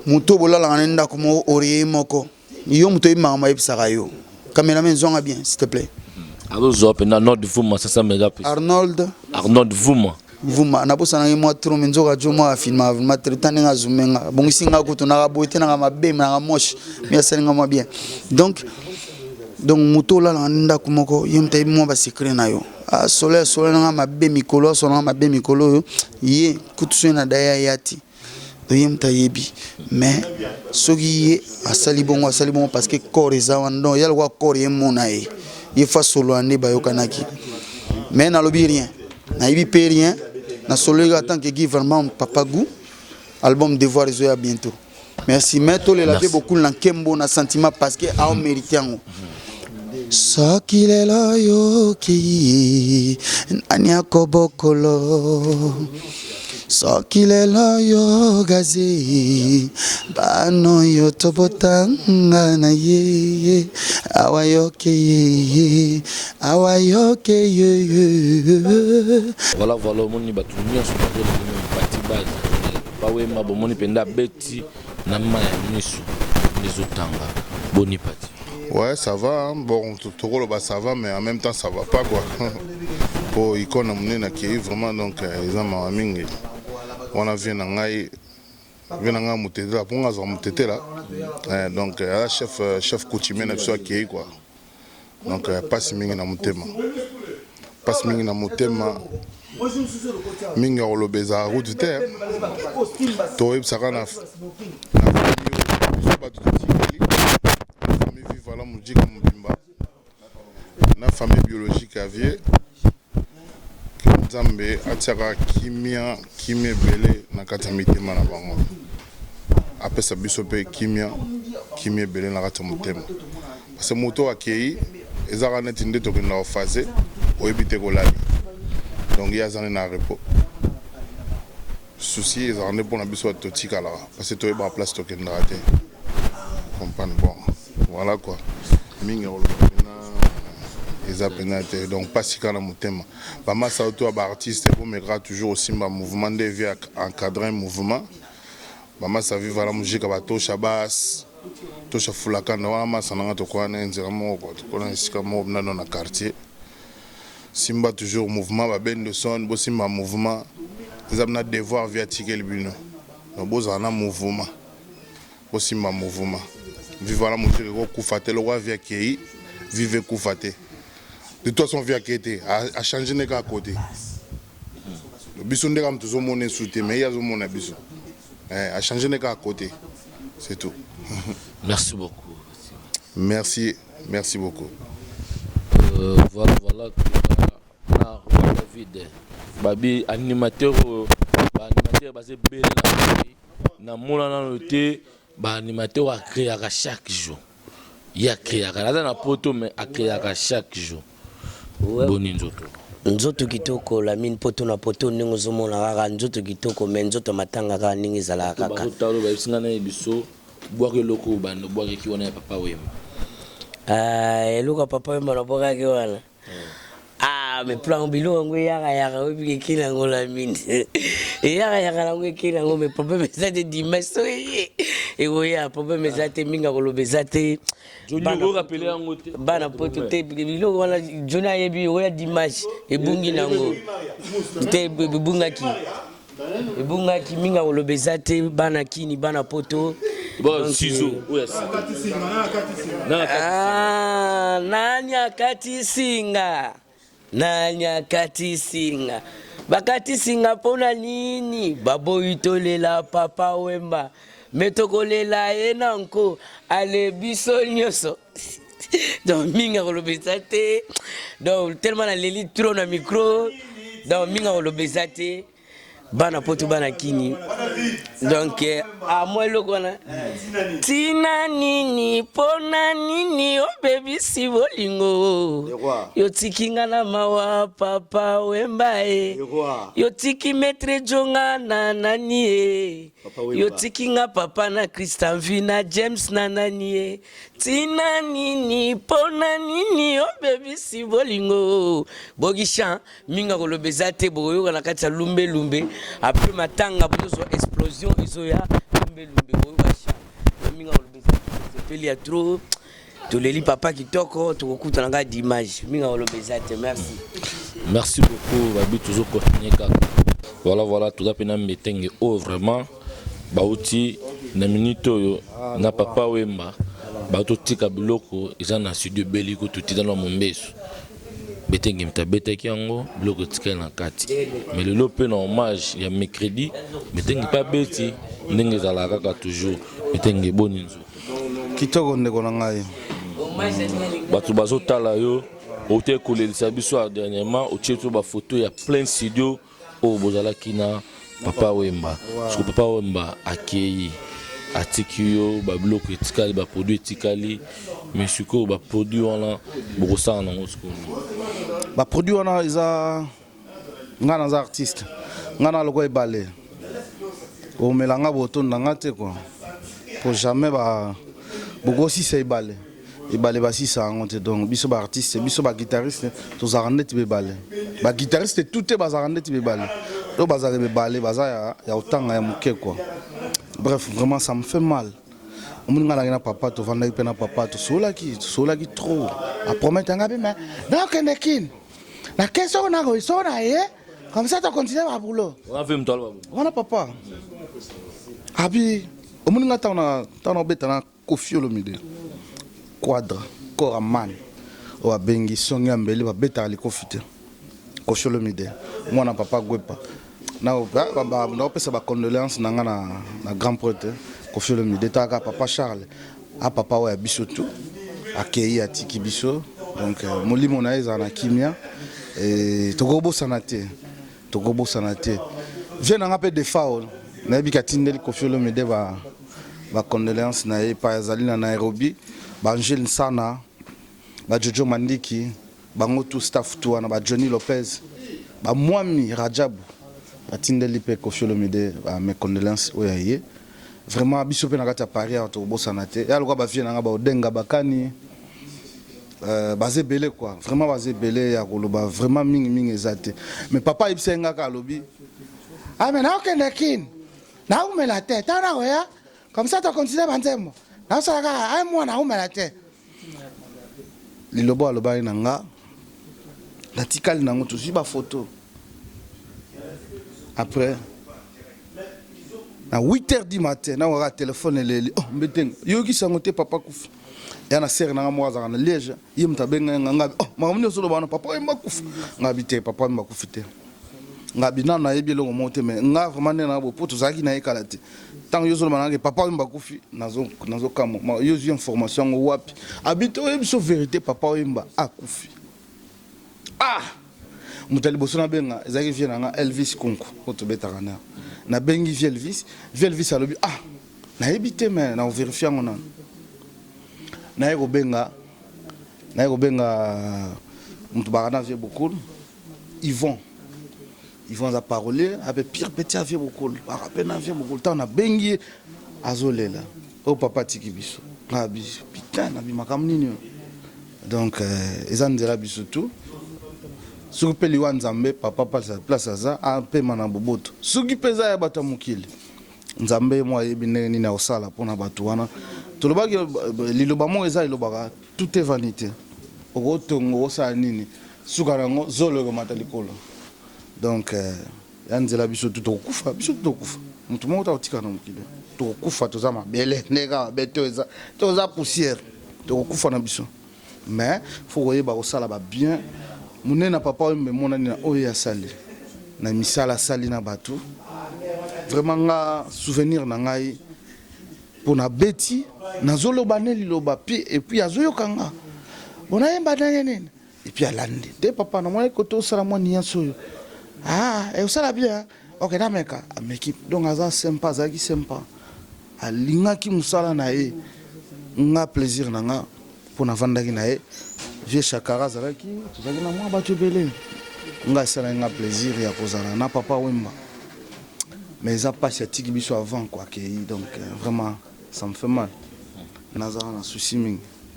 mutu bolala nenda komo ore moko yo muto imama yebisaka yo cameraman zonga bien s'il te plaît alors zop na Arnold Vuma ça mégapix Arnold Vuma na bosa na mo trop menzoka jomo afilma ma tretane nga zumenga bongisinga kuto na boite na mabe na moche mais salinga mo bien donc muto la nda kumoko yemta mo ba secret na yo a soleil na mabe mikolo so na mabe mikolo ye kutu na daya yati toyem tayebi mais soki asali bongo parce que corps eza wana yala kwa corps yemona ye fa solo ande bayokanaki mais nalobi rien nayebi pe rien na solo en tant que gouvernement Papa Gou album Devoir ezoya bientôt merci mais to le labe beaucoup na kembo na sentiment parce que a mérité yango soki lelo yoki nani akobokolo soki lelo yo gaze bano yo tobotanga na ye awayoke ye voilà omoni bato nyonso bati base bawema bomoni penda beti na maya miso ezotanga boni pati. Ouais, ça va, hein. Bon, bah, ça va, mais en même temps, ça va pas, quoi. Pour icône, on a qui vraiment, donc, ils ont ma mingi. On a vu un moutete là, pour un moutete là. Donc, chef coutumier, qui est quoi. Donc, passe mingi na moutema. Passe mingi na moutema. Mingi au lobeza route de terre. Toi, ça va na. Voilà mon dit comme Bimba. Na famille biologique à vie. Nzambe atira kimia belé na katamite mana bango. Après ça biso pe kimia belé na katamutema. Parce que moto akei ezara net inde to na phase o ebite ko lali. Donc ya zane na repos. Souci ezara ne pour na biso to tikala parce que to e ba place to kendra te. Comprendre bon. Voilà quoi. Mingi donc pas si quand mon thème. Maman ça auto artiste pour me toujours aussi ma mouvement de vie encadrer un mouvement. Maman ça vit voilà musique à tosha basse, tosha fulaka na maman ça n'a to quoi nzira mo ko to na sika mo na dans quartier. Simba toujours mouvement ba ben de son bo simba mouvement. Ils ont devoir via ticket le bino. Donc bo za na mouvement. Bo simba mouvement. Vivre la musique au Koufate, le roi via qui vive Koufate. De toute façon, via qui était, a changé les gars à côté. Le bison de gamme, tout le monde est soutenu, mais il y a tout le monde a changé les gars à côté. C'est tout. Merci beaucoup. Merci beaucoup. Voilà, David. Babi, animateur, basé belle na moula na noté. Animateur a créé chaque jour. Il a créé na poto mais a créé chaque jour. Boni nzoto. Nzoto kitoko la mine poto na poto ningo zomona kaka nzoto kitoko mais nzoto matanga kaka ningi zala kaka. Ba talo ba singa na biso boire loko bando boire ki wana papa wema. Eloko papa wema na boire ki wana. Mais plan bilo ngo yaka obi kila ngo la mine. Yaka ngo kila ngo mais papa mais ça de dimanche et oui papa mais ça te minga ko lobezate. Joni rappeler ngo te. Bana poto te bilo wana jona yebi oya dimanche e bungi nango. Te bunga ki. E bunga ki minga ko lobezate bana kini bana poto. Bon ciseaux. Nanya kati singa bakati singa pona nini baboitolela papa wemba metokolela enanko ale biso nyoso donc minga kolobezate donc tellement na leli trop na micro donc minga kolobezate bana poto bana kini donc a moi lokona tina nini pona nini o baby si bolingo yo tikinga na mawa papa wemba yo tiki metre jonga na nani yo tikinga papa na Christian Vina James na nani tina nini pona nini o baby si bolingo bogisha minga kolobezate boyo na kati ya lumbe après matanga bozo explosion izoya lumbe boyasha minga kolobezate peli ya trop toleli papa kitoko tokokuta nga d'image minga kolobezate merci beaucoup babi toujours continuer kaka voilà tout apena metenge vraiment bauti na minute oyo na papa wemba bato tika biloko eza na studio beliko tutita na mombeso betenge mutabetaki yango biloko etikali na kati mais lelo mpe na hommage ya mercredi betenge mpe abeti ndenge ezalaka kaka toujours betenge eboni nzu kitoko ndeko na ngai bato bazotala yo ote kolelisa biso dernièrement otie to bafoto ya plein studio oyo bozalaki na Papa Wemba parce que Papa Wemba akei atiki yo babiloko etikali baproduit etikali mais sikoyo baproduit wana bokosala nango sikoyo baproduit wana eza nga naza artiste nga na loko ebale omelanga botonda nga te quoi pour jamais bokosisa ebale basisa yango te donc biso baartiste biso baguitariste tozalaka ndeti bebale baguitariste tout bazalaka ndeti bebale to bazalaka bebale baza ya otanga ya moke quoi. Bref, vraiment ça me fait mal. On m'a dit papa, tu vas aller na papa, tu solaki trop. A promettre ngabi mais donc nekin. La question on a réussi on a comme ça tu continues à boulot. On a fait m'tol babu. Voilà papa. Abi, on m'a dit t'as beta na Koffi Olomide. Quadra, Koraman. O abengi songa mbeli ba beta ali Koffi Koffi Olomide. Moi na papa Gwepa. Na opesa ba condoléances nanga na grand prêtre Koffi Olomide taka papa Charles a papa wa biso tout akei atiki biso donc molimo na eza na kimia et tokobo sanate vient nga pe de fao na bika tindeli Koffi Olomide ba condoléances na e pa ezali na Nairobi ba Angel Sana ba Jojo Mandiki bango tout staff tout na ba Johnny Lopez ba Mwami Rajabu atindeli pe Koffi Olomide mes condoléances oyaye vraiment biso pe na kati ya Paris to bosana te ya lokwa ba vie na nga ba odenga bakani bazé belé quoi vraiment bazé belé ya koloba vraiment mingi ezate mais papa ibsenga ka lobi ah mais na okende kin na umela te tana oya comme ça tu continues banzemo na sala ka ai moi na umela te lilobo aloba na nga la tikali nango tuzi ba photo. Après, à 8h du matin, on a un téléphone et oh, mbeteng, yoki sangote papa kufa. Ya na serre na moi za na liège, yim tabenga nga oh, mamuni solo bana papa yima kufa. Ngabite papa yima kufite. Ngabina na yebi longo monte mais nga vraiment na bo poto zaki na ekala te. Tant yo solo bana papa yima kufi nazo kamo. Yo zi information wapi. Habito yebi so vérité papa yima akufi. Ah! Mutali bosona benga ezaki vie nanga Elvis Konko oto betaka na bengi vie Elvis alobi ah na ebité mais na vérifier ngona na yego benga mutu bakana vie beaucoup Yvon za parler avec pire petit vie beaucoup rappel na vie beaucoup temps na bengi azolela o papa tiki biso na biso putain na bi makamnini donc ezandela biso tout. Suki pe liwa nzambe papa place aza ape mana boboto suki peza ya bata mukili nzambe mo yebi nini na osala pona batu wana tolobaki liloba mo eza liloba tout est vanité okotongo osala nini suka nango zolo ko matalikolo donc yanzela biso tutokufa mutu mo utika na mukili tokufa toza mabele nega beto eza toza poussière tokufa na biso mais faut koyeba osala ba bien. Munena papa wembe mona na oyo ya sali na misala sali na bato vraiment nga souvenir na ngai pona beti nazolo baneli loba pi et puis azoyoka nga bona yemba nene et puis alande te papa na moi koto sala moi ni yaso ah e usala bien OK na meka ameki donc aza sympa zaki sympa alinga ki musala na e nga plaisir na nga pona vandaki na e Vieux Chakara Zaraki, tout ça, moi, battu belé. On a un plaisir à Kozala, na papa Wemba. Mais ça passe à Tigibiso avant, quoi. Donc, vraiment, ça me fait mal. Nazara, un souci.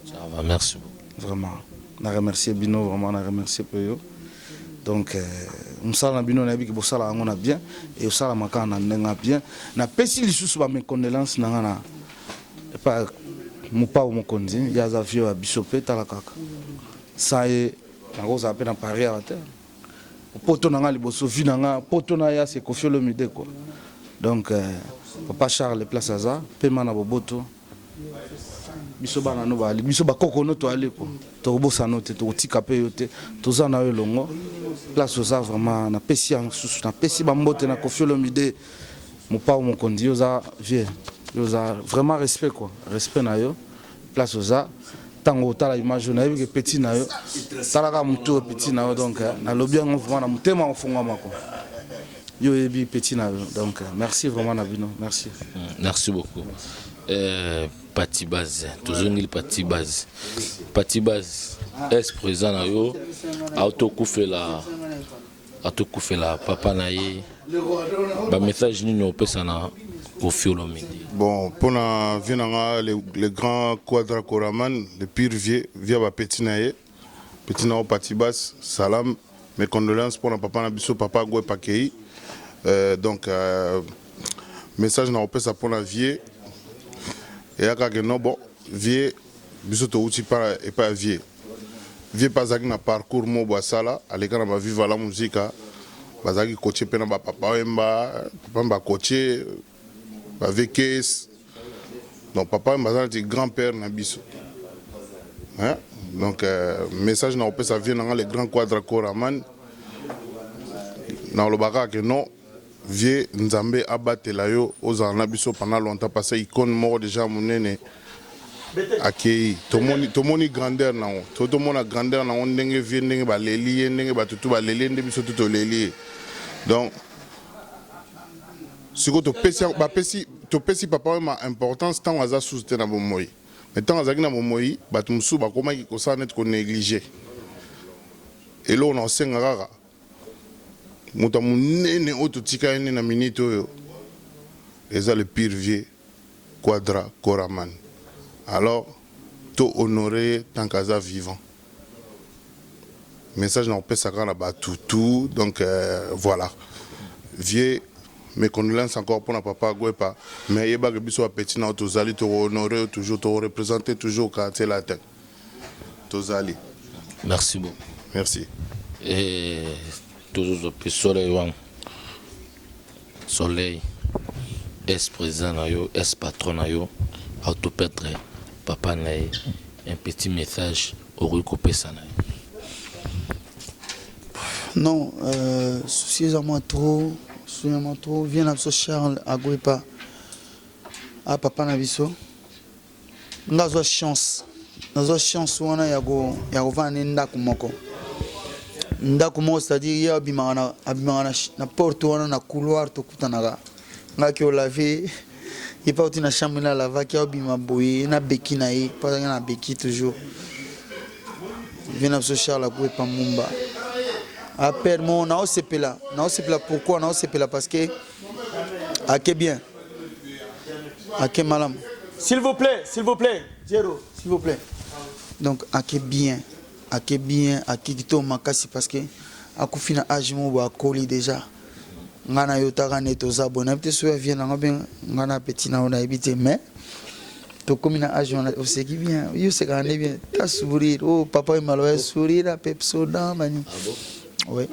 Ça va, merci. Vraiment. On a remercié Bino, vraiment, on a remercié Peyo. Donc, on sala Bino, on a dit que ça, on a bien. Et on sala Makan, on a bien. On a pesé les sous mes condoléances, on a pas. Mupa umukonzi yaza vio ya bisope talakaka sae nakoza ape na Paris à terre poto nanga liboso vi nanga poto na ya se Koffi Olomide quoi donc papa Charles place aza pema na boboto biso bana no bali biso bakoko no to ale ko to bosano te to tika pe yote toza na yo longo place oza vraiment na pesi en susu na pesi bambote na kofiolo mide mopa mo kondi oza vie oza vraiment respect quoi respect na yo place oza tango tala image na yo que petit na yo tala ka muto petit na yo donc na lobi ngo vraiment na mutema ofungama quoi yo ebi petit na yo donc merci vraiment na bino merci merci beaucoup Pati Base, toujours une Pati Base. Pati Base, est présent na yo, autocoufé la papa naïe. Ba message ni no pesana au fiolomi. Bon, pour na venanga les grands quadra koraman, le pire via ba petit naïe. Petit na Pati Base, salam, mes condoléances pour na papa na biso papa Gwe Pakei. Donc message na opesa pour la vie. Et à non bon vieux bisoto outil pas et pas vieux pas zaki na parcours mo boisala aleka na ba vivre la musique bazaki coacher pe na ba papa wemba coacher ba vekes donc papa wemba c'est grand-père na biso hein donc message na opesa vient dans les grands quadra koraman na lo baka que non vieux nzambe abatela yo ozana biso pendant longtemps parce icône mort déjà monene akei tomoni grandeur na on tomona grandeur na on ndenge vieux ndenge ba leli ndenge ba tutu ba leli ndenge biso tuto leli donc siko to pesi papa ma importance tant aza sous na bomoi mais tant azaki na bomoi batu musu ba komaki ko sa net ko négliger et là on enseigne rara moto munene oto tika ene na minute oyo eza le pire vieux quadra koraman alors to honorer tant qu'aza vivant message na opesa kana ba tutu donc voilà vieux mes condoléances encore pour na papa Gwepa mais yeba que biso petit na to zali to honorer toujours to représenter toujours quartier latin to zali merci beaucoup merci et toujours le soleil est présent na yo est patron na yo autopetre papa na un petit message au recouper ça non suffisamment trop viens na Charles Agwepa a papa na biso ngazo chance wana ya go vana ndako moko ndako moko c'est-à-dire ya abimana na porte wana na couloir tokutanaka ngaki olaver et pas na chambre na lava ki abima boye na beki na ye pas na beki toujours vient na Charles Agwepa Mumba a permo na osepela pourquoi na osepela parce que ake bien ake malam s'il vous plaît Zero s'il vous plaît donc ake bien ake kito makasi parce que akufina âge mo ba koli déjà ngana yotaka netoza bona peut so vient na bien ngana petit na on a habité mais to comme na âge on a c'est qui bien yo c'est quand bien ta sourire oh papa il m'a sourire à pepsoda mani oui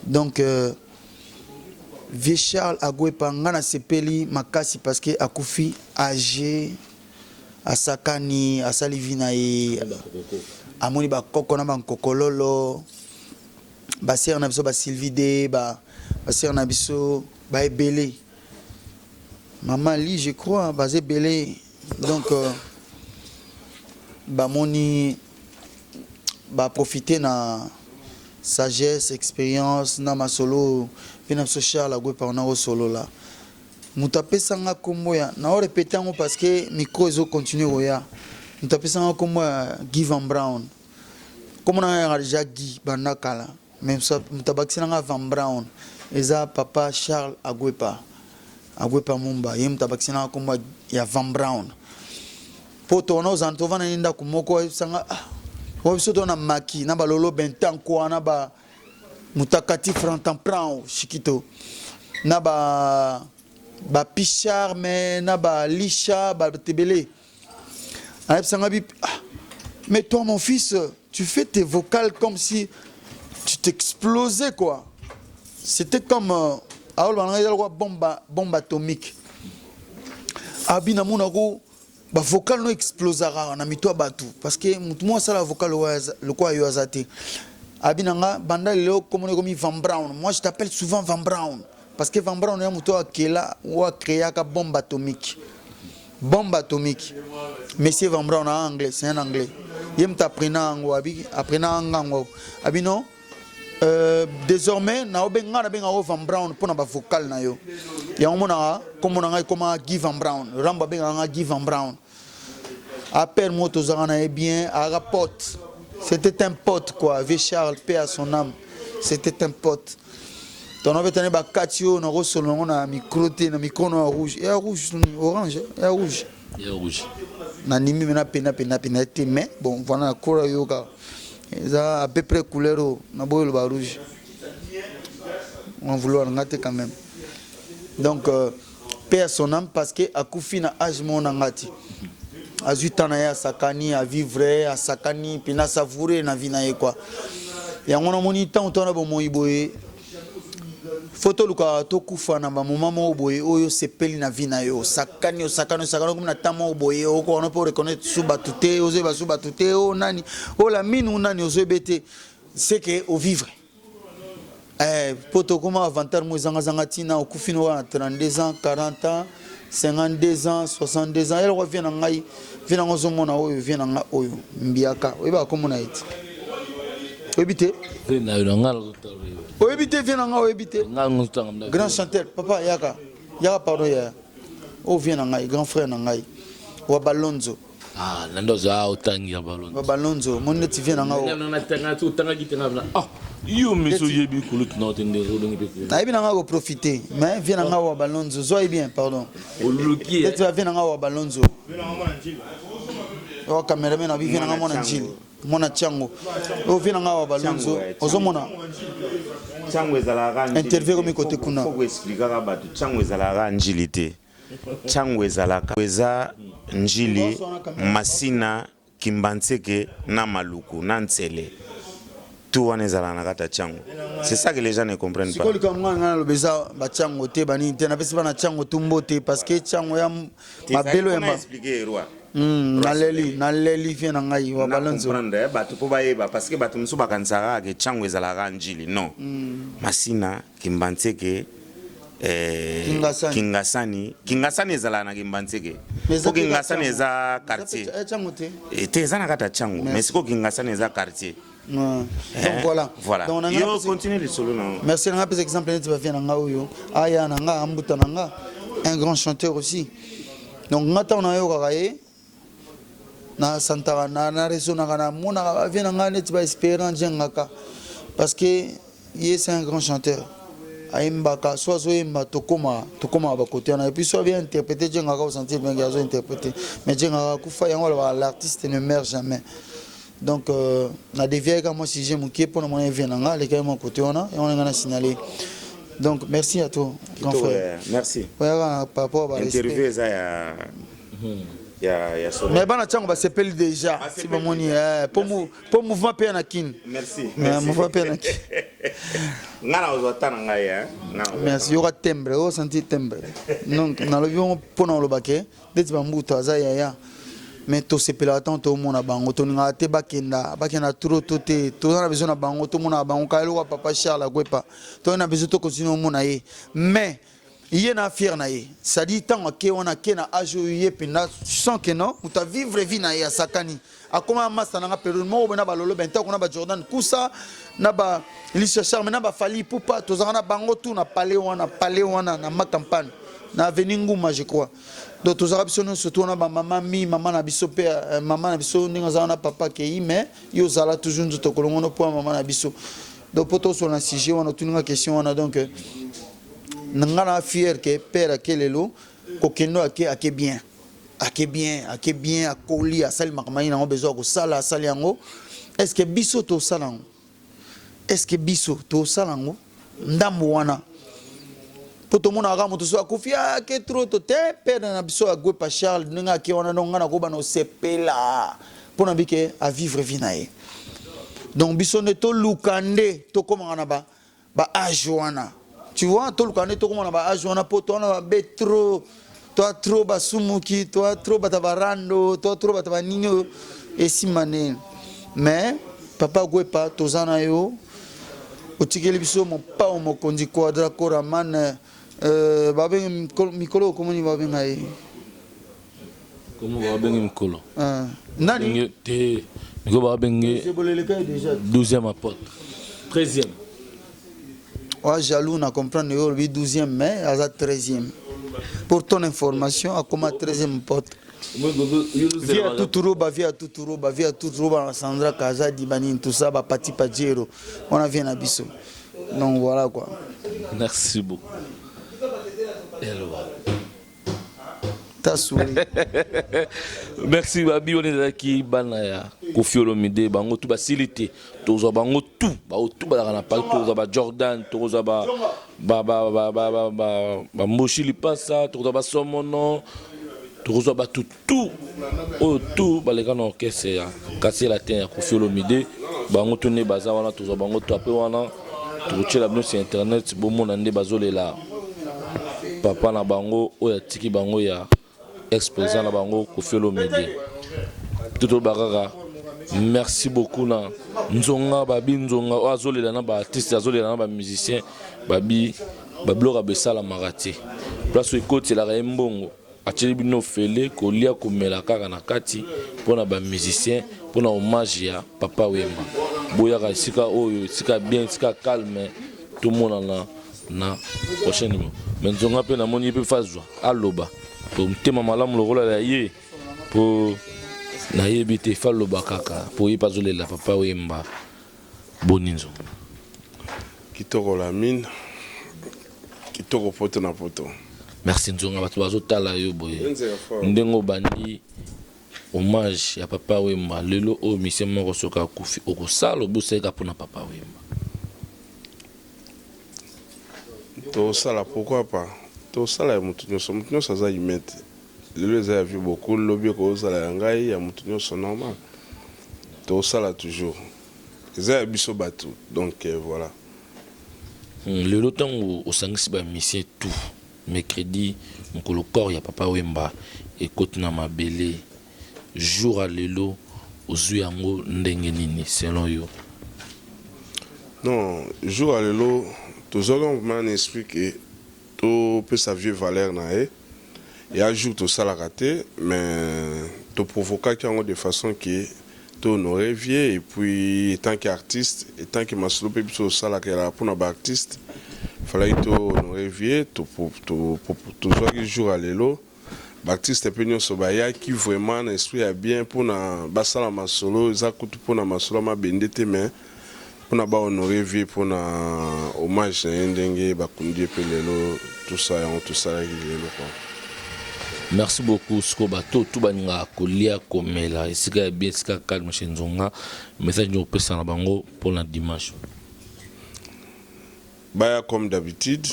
donc vieux Charles Agwepa ngana sepeli makasi parce que akufi âgé asakani asalivina e amoni ba koko na bankokololo ba sœur na biso ba Sylvie ba sœur na biso ba ebele maman li je crois ba ebele donc ba moni ba profiter na sagesse expérience na masolo pena social Agwepa na solo là mutapesa nga kombo ya na répéter ngo parce que micro ezo continuer oya mutapesa nga kombo ya Guy Van Brown comme na ya déjà Guy banakala même ça mutabakisa nga Van Brown eza papa Charles Agwepa Mumba ye mutabakisa nga kombo ya Van Brown poto na ozanto vana ninda kumoko sanga wabisoto na maki na balolo bentanko na ba mutakati frantampran shikito na ba pichard mais na ba lisha ba tebele mais toi mon fils tu fais tes vocales comme si tu t'explosais quoi c'était comme bombe atomique abina munako ba vocal no explosera na mito batu parce que mutu mo sala vocal le quoi yo azate abinanga banda leo comme Van Brown. Moi je t'appelle souvent Van Brown parce que Van Brown est mutu akela ou a créé ka bombe atomique. Bombe atomique. Monsieur Van Brown en anglais, c'est un anglais. Yem t'apprena ango apprenant ango abino désormais na obenga na benga Van Brown pour na ba vocal na yo. Ya omona comme Guy Van Brown, ramba benga Guy Van Brown. Appelle moto zana bien à rapporte. C'était un pote quoi, V Charles paix à son âme. C'était un pote. Ton avait tenu ba katio na rosolongo na micro rouge et rouge orange et rouge. Et rouge. Na nimi mena pena mais bon voilà la couleur yoga. Ça à peu près couleur na boyo ba rouge. On vouloir ngate quand même. Donc paix à son âme parce que akufi na âge mon ngati. Azutana ya sakani à vivre à sakani pina savourer na vie na ye quoi. Ya ngona moni temps on a bon moi boye. Photo luka to kufa na ba moment mo boye oyo sepeli na vie na yo sakani comme na tamo boye o ko on peut reconnaître suba tuté oze ba suba tuté o nani o la mine ou nani oze bete c'est que au vivre poto comme avantage mo zanga tina o kufino na 32 ans 40 ans 52 ans 62 ans elle revient na ngai vient ngozo mona oyo vient na oyo mbiaka oba comme na iti obité na yo ngalo Oebite vient en Oebite. Grand chanteur, papa Yaka. Yaka pardon ya. O vient en grand frère Nangai. Ou Balonzo. Ah, nando za otangi ya Balonzo. Balonzo, mon net vient en haut. Na tanga tu tanga gitanga na. Ah, yo miso yebi kulut na otende rodongi pe. Na ibi nanga go profiter, mais vient en haut Balonzo. Sois bien, pardon. Oluki. Tu vas venir en haut Balonzo. O cameraman na vient en haut mon Angile. Mona Chango. O vient en haut Balonzo. Ozomona. Chango ezalaka interview comme côté kuna faut expliquer ka batu chango ezalaka njilité chango ezalaka eza njili masina kimbantseke na maluku na ntsele tout wana ezalaka na kata chango c'est ça que les gens ne comprennent pas sikoli kama ngana lobeza ba chango te bani te na pesi bana chango tumbo te parce que chango ya mabelo ya expliquer roi naleli vient na ngai wa Balonzo comprendre batu po bayeba parce que batu musu bakansaka ke chango ezalaka njili non masina kimbantseke kingasani ezalaka na kimbantseke ko kingasani eza quartier te eza na kata chango mais siko kingasani eza quartier donc voilà donc yo continue le solo na merci na pesa exemple net ba vient na nga oyo aya na nga ambuta na nga un grand chanteur aussi donc ngata on a yo kakaye na santara na réseau na kana mona vient na nga net ba espérance ngaka parce que il est un grand chanteur aimbaka soit zoemba tokoma ba côté na et puis soit bien interpréter ngaka au sentir bien gazo interpréter mais ngaka kufa yango l'artiste ne meurt jamais donc na devient comme moi si j'ai mon qui pour mon vient na nga les gars mon côté on a et on a signalé donc merci à toi grand frère merci par rapport à interview ça ya solo mais bana chango ba sepeli déjà si ba moni pour mouvement pe na kin merci mouvement pe na kin ngana ozota na ngai merci yora timbre o senti timbre donc na lobion pour na lobake deti ba mbuto aza ya mais to sepela tant to mona bango to nga te bakenda trop te to na besoin na bango to mona bango ka lo papa Charles agwepa to na besoin to continuer mona ye mais il na fier na ye ça dit tant que on a kena ajo ye pina sans que non ou ta vivre vie na ya sakani akoma masa na période mo bena ba lolo benta ko na ba Jordan kusa na ba Elisha Charme na ba fali pupa to za na bango tout na palais wana na ma campagne na avenue Nguma je crois donc tous arabes sont surtout na ba maman na biso pe maman na biso ninga za na papa ke mais yo zala toujours nzoto kolongo no po maman na biso donc poto sur la sujet on a une question on a donc nangana fier que père que lelo kokendo ake bien akoli asali makamani nango besoin ko sala asali yango est-ce que biso to salango ndambo wana poto mona ga moto so akufia ke trop to te père na biso agwe pa Charles ninga ke wana ngana ko bana sepela pona bike à vivre vinae donc biso ne to lukande to komanga na ba ajoana tu vois to lukande to komanga ba ajoana poto na ba betro toi trop basumuki, toi trop batabarando, toi trop batabanino et si mané. Mais papa Gwepa tozana yo otikeli biso mo pa mo kondi quadra koraman babe mikolo komoni babe ngai. Comment babe mikolo? Nani te Miko babe 12e apôtre. 13e. Ouais, jaloux, on a compris, le 12e mai, à 13e. Pour ton information, à comment 13e pote. Via Tuturoba, Sandra Kaza, Dibani, tout ça, Pati Pajero. On a vu un abisso. Donc voilà quoi. Merci beaucoup. Merci Babi, on est là qui banaya Koffi Olomide bango tout facilité tozo bango tout ba pas tozo ba Jordan tozo ba Moshi Lipasa tozo ba Somono tozo ba tout ba les gars orchestre casser la terre Koffi Olomide bango tout ne baza wana tozo bango tout après wana tozo la bino sur internet bon mon ande bazolela papa na bango oya tiki bango ya ex-président na bango Koffi Olomide tout barara merci beaucoup na nzonga babi nzonga azolela na ba artiste azolela na ba musicien babi bablora besala marati place ekoti la mbongo ateli bino fele kolia komela kaka na kati pona ba musicien pona hommage ya papa Wemba boya ka sika oyo sika bien sika calme tout monde na prochain numéro mais nzonga pe na moni pe fazwa aloba pour mtema malamu lokola la ye pour na yebite faloba kaka pour yipazolela papa Wemba boninzo kitoko la mine kitoko poto na poto. Merci nzonga bato bazotala yo boye ndengo bandi hommage ya papa Wemba lelo o mission moko soka kufi okosala oboseka pona papa Wemba to sala pourquoi pas to sala ya mutu nyonso aza imete lelo eza ya vie beaucoup lobi kozala ya ngai ya mutu nyonso normal to sala toujours eza ya biso bato donc voilà lelo tango osangisi ba mission tout mercredi mokolo corps ya papa Wemba ekoti na mabele jour à lelo ozwi yango ndenge nini selon yo? Non, jour à lelo tozolong man esprit que to peut sa vieux valeur na e et ajoute tout ça la raté mais to provoquer de façon que to honorer vieux et puis tant qu'artiste et tant que masolo peut tout ça la que la pour nos artistes fallait to honorer vieux to jour jour à lelo l'artiste peut nous sobaya qui vraiment esprit a bien pour na basala masolo za kutu pour na masolo ma bendete mais pour na ba honorer vieux pour na hommage na ndenge bakundi pelelo tout ça lelo quoi. Merci beaucoup siko bato tout baninga kolia komela esika bien sika calme chez nzonga message nous pesa na bango pour la dimanche. Baya comme d'habitude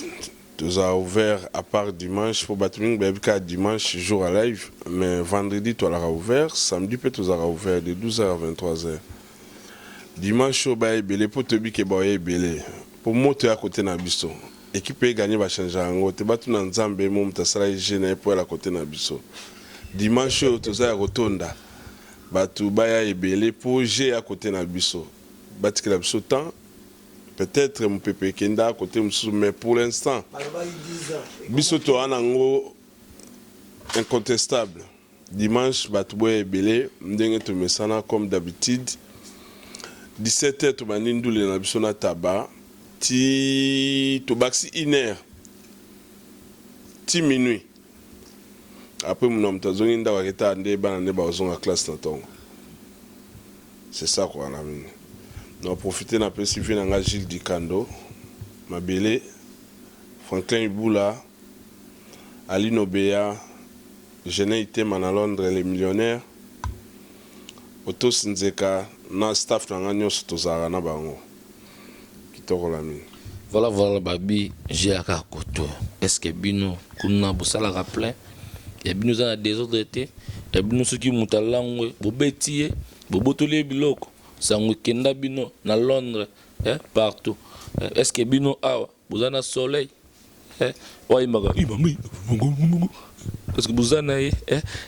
nous a ouvert à part dimanche pour batwing babika dimanche jour à live mais vendredi tu aura ouvert samedi peut tu aura ouvert de 12h à 23h. Dimanche au baye belé pour te bique boye belé pour monter à côté na biso équipe gagner va changer ngo te batu na nzambe mo mtasala jeune pour la côté na biso dimanche tu za rotonda batu baya ebelé pour G à côté na biso batikela biso temps peut-être mon pépé kenda à côté musu mais pour l'instant biso to anango incontestable dimanche batu boye ebelé ndenge to mesana comme d'habitude 17h to banindu le na biso na taba ti to baxi 1h ti minuit après mon homme tazongi nda waketa ande bana ne ba ozonga classe na tongo c'est ça quoi la mine on a profité na pesifi na nga Gilles Dikando Mabele Franklin Ibula Ali Nobea Jeune Itema na Londres les millionnaires Otto Sinzeka na staff na nga nyonso tozala na bango kitoko la mine. Voilà babi j'ai aka koto est-ce que bino kuna busala ka plein ya bino za des autres été ya bino soki mutalangwe bobetie bobotole biloko sango kenda bino na Londres partout est-ce que bino awa bozana soleil wayimbaka est-ce que bozana ye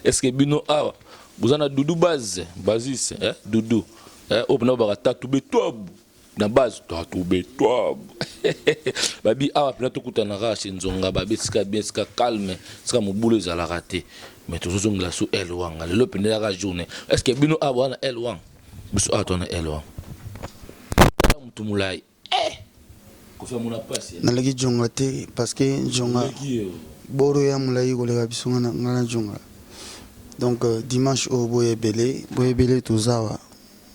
est-ce que bino awa bozana dudu bazis dudu opena baka tatu betwabu na base tatu betwabu babi awa pena tokutanaka chez nzonga babi sika bien sika calme sika mobulu ezalaka te mais tozozongela so elwanga lelo pene yaka journée est-ce que bino awa wana elwanga biso awa tona elwanga mutu mulai nalaki jonga te parce que jonga boro ya mulai koleka biso ngana jonga donc dimanche oyo boye ebele tozawa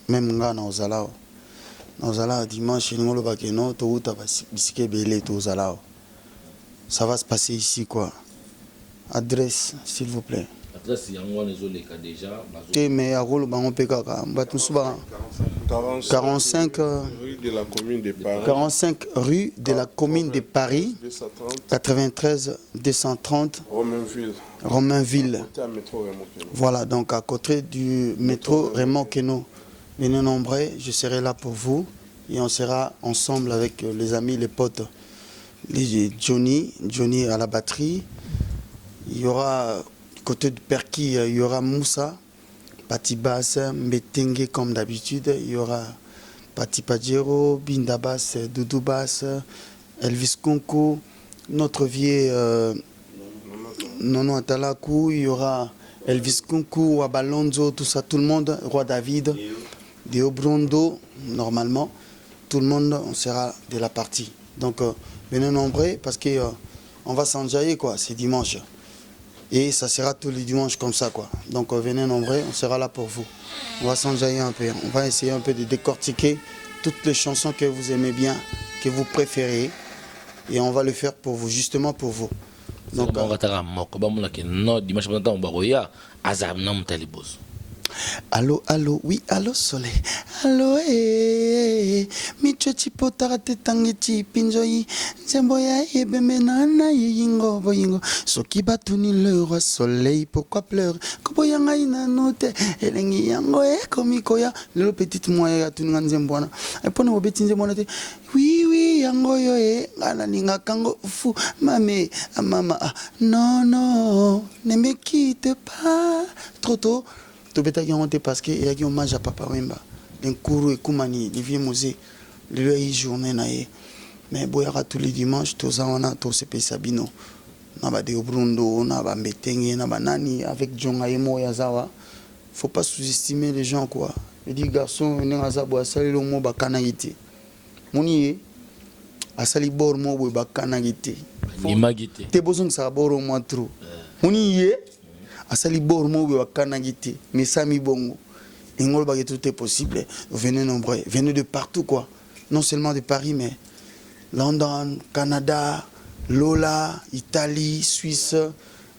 même nga na ozala dimanche elingi olobaka no touta bisika ebele tozala awa ça va se passer ici quoi. Adresse s'il vous plaît. Adresse yango wana ezoleka déjà te mais akolo bango mpe kaka bato mosusu baka 45 rue de la commune de Paris 45 rue de la commune de Paris 93 230 Romainville. Voilà, donc à côté du métro Raymond Queneau. Venez nombreux, je serai là pour vous et on sera ensemble avec les amis, les potes. Johnny à la batterie. Il y aura côté de Perki, il y aura Moussa, Pati Bass, Mbetenge comme d'habitude. Il y aura Pati Pajero, Binda Bass, Doudou Bass, Elvis Konko, notre vieux Nono Atalakou. Il y aura Elvis Konko, Wabalonzo, tout ça, tout le monde, Roi David, Deo Brondo, normalement. Tout le monde, on sera de la partie. Donc, venez nombreux parce que on va s'enjailler, quoi, c'est dimanche. Et ça sera tous les dimanches comme ça, quoi. Donc venez nombreux, on sera là pour vous. On va s'enjailler un peu. On va essayer un peu de décortiquer toutes les chansons que vous aimez bien, que vous préférez. Et on va le faire pour vous, justement pour vous. Donc, allô, allô, oui, allô, soleil. Allô, micho chipotara tetangi chipinjoi. Zemboya ebemena na yingo boyingo. Soki batuni le roi soleil, pourquoi pleurer? Koboyanga ina note, elengi yango komikoya. Le petite moya tuninga nzembwana. Epona obeti nzembwana te. Oui, yango yo ngana ninga kango fu mame mama. Non, ne me quitte pas trop tôt. Tout bêta qui ont été parce qu'il y a un hommage à Papa Wemba. L'Enkourou et Koumani, les vieux musées, les journée naïe. Mais boyara tous les dimanches, tous en a tous ces pays Sabino. Naba de Obrundo, naba Mbetenge, naba Nani, avec Djonga et Moyazawa. Faut pas sous-estimer les gens quoi. Je dis garçon, venez à Zabo, à Sali Lomo Bakanagiti. Mounié, à Sali Bormo Bakanagiti. Nimagiti. T'es besoin que ça boro moins trop. Mounié. Asali bormo be wakanagiti mesami bongo ingol ba tout est possible. Venez nombreux, venez de partout quoi, non seulement de Paris mais London, Canada, Lola, Italie, Suisse,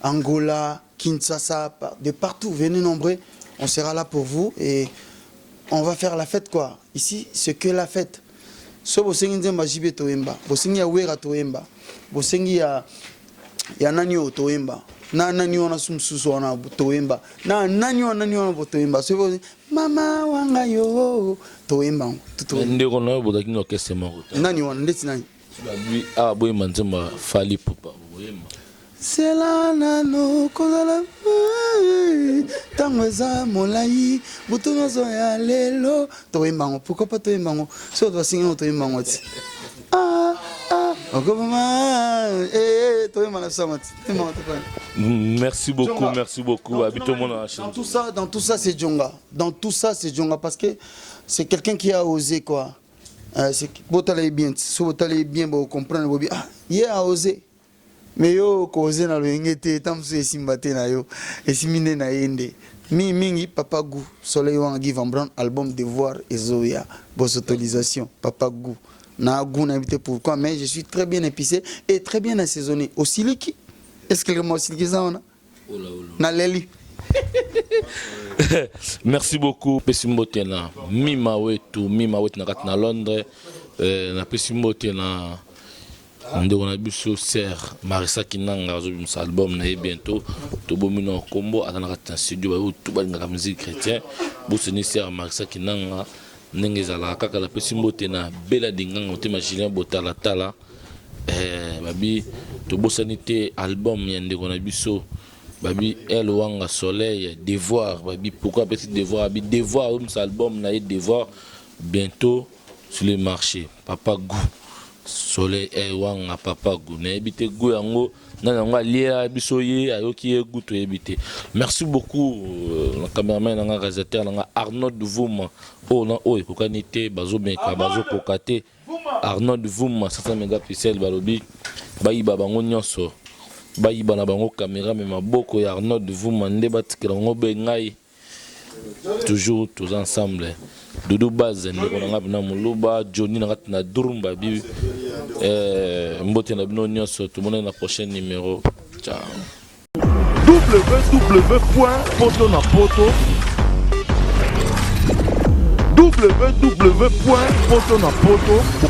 Angola, Kinshasa, de partout. Venez nombreux, on sera là pour vous et on va faire la fête quoi. Ici c'est que la fête. So bosengi nzemba jibe toemba, bosengi ya wera toemba, bosengi ya nani o toemba. Na nani wana sumsusu wana toemba na nani wana toemba so mama wanga yo toemba tuto ndeko na bodaki no kese moko nani wana ndeti nani babi a boy manzema fali pupa boyema sela nano kozala tangweza molai butuno zo ya lelo toemba pourquoi pas toemba so to singa toemba ngoti Merci beaucoup, merci beaucoup. Dans tout ça, c'est Djonga. Dans tout ça, c'est Djonga parce que c'est quelqu'un qui a osé quoi. C'est botalé bien, si vous allez bien, vous comprenez. Ah, il a osé. Mais yo, osé na l'engete, tam se simbate na yo, et simine na yende. Mingi Papa Gou, Soleil Wangi Van Brand, album Devoir et Zoya, vos autorisations, Papa Gou. Na goût n'habité pourquoi mais je suis très bien épicé et très bien assaisonné au siliki. Est-ce que moi siliki ça on a na leli. Merci beaucoup Pesimbote na mima wetu na kat na Londres na Pesimbote na ndeko na biso Sir Marissa Kinanga zo bimsa album na bientôt to bomino kombo atana kat studio ba to ba ngaka musique chrétien bo seni Sir Marissa Kinanga ndenge ezalaka kaka la pesi mbote na bela dinganga motema Julien Botala tala babi tobosani te album ya ndeko na biso babi El Wanga Soleil Devoir babi pourquoi petit Devoir babi Devoir ce album na Devoir bientôt sur le marché Papa Gou Soleil El Wanga Papa Gou na ebite Gou yango na nga lia biso ye ayoki Gou to ebite. Merci beaucoup le cameraman na réalisateur na Arnaud Vouma na kokani te bazo meka bazo kokate Arnaud Vouma 500 mégapixels balobi bayiba bango nyonso bayiba na bango caméra mais maboko ya Arnaud Vouma nde batikela ngo be ngai toujours tous ensemble Doudou Baz ndeko na ngabina muluba Johnny na na durumba bi mbote na bino nyonso tout monde na prochain numéro ciao www.potonapoto www.potonapoto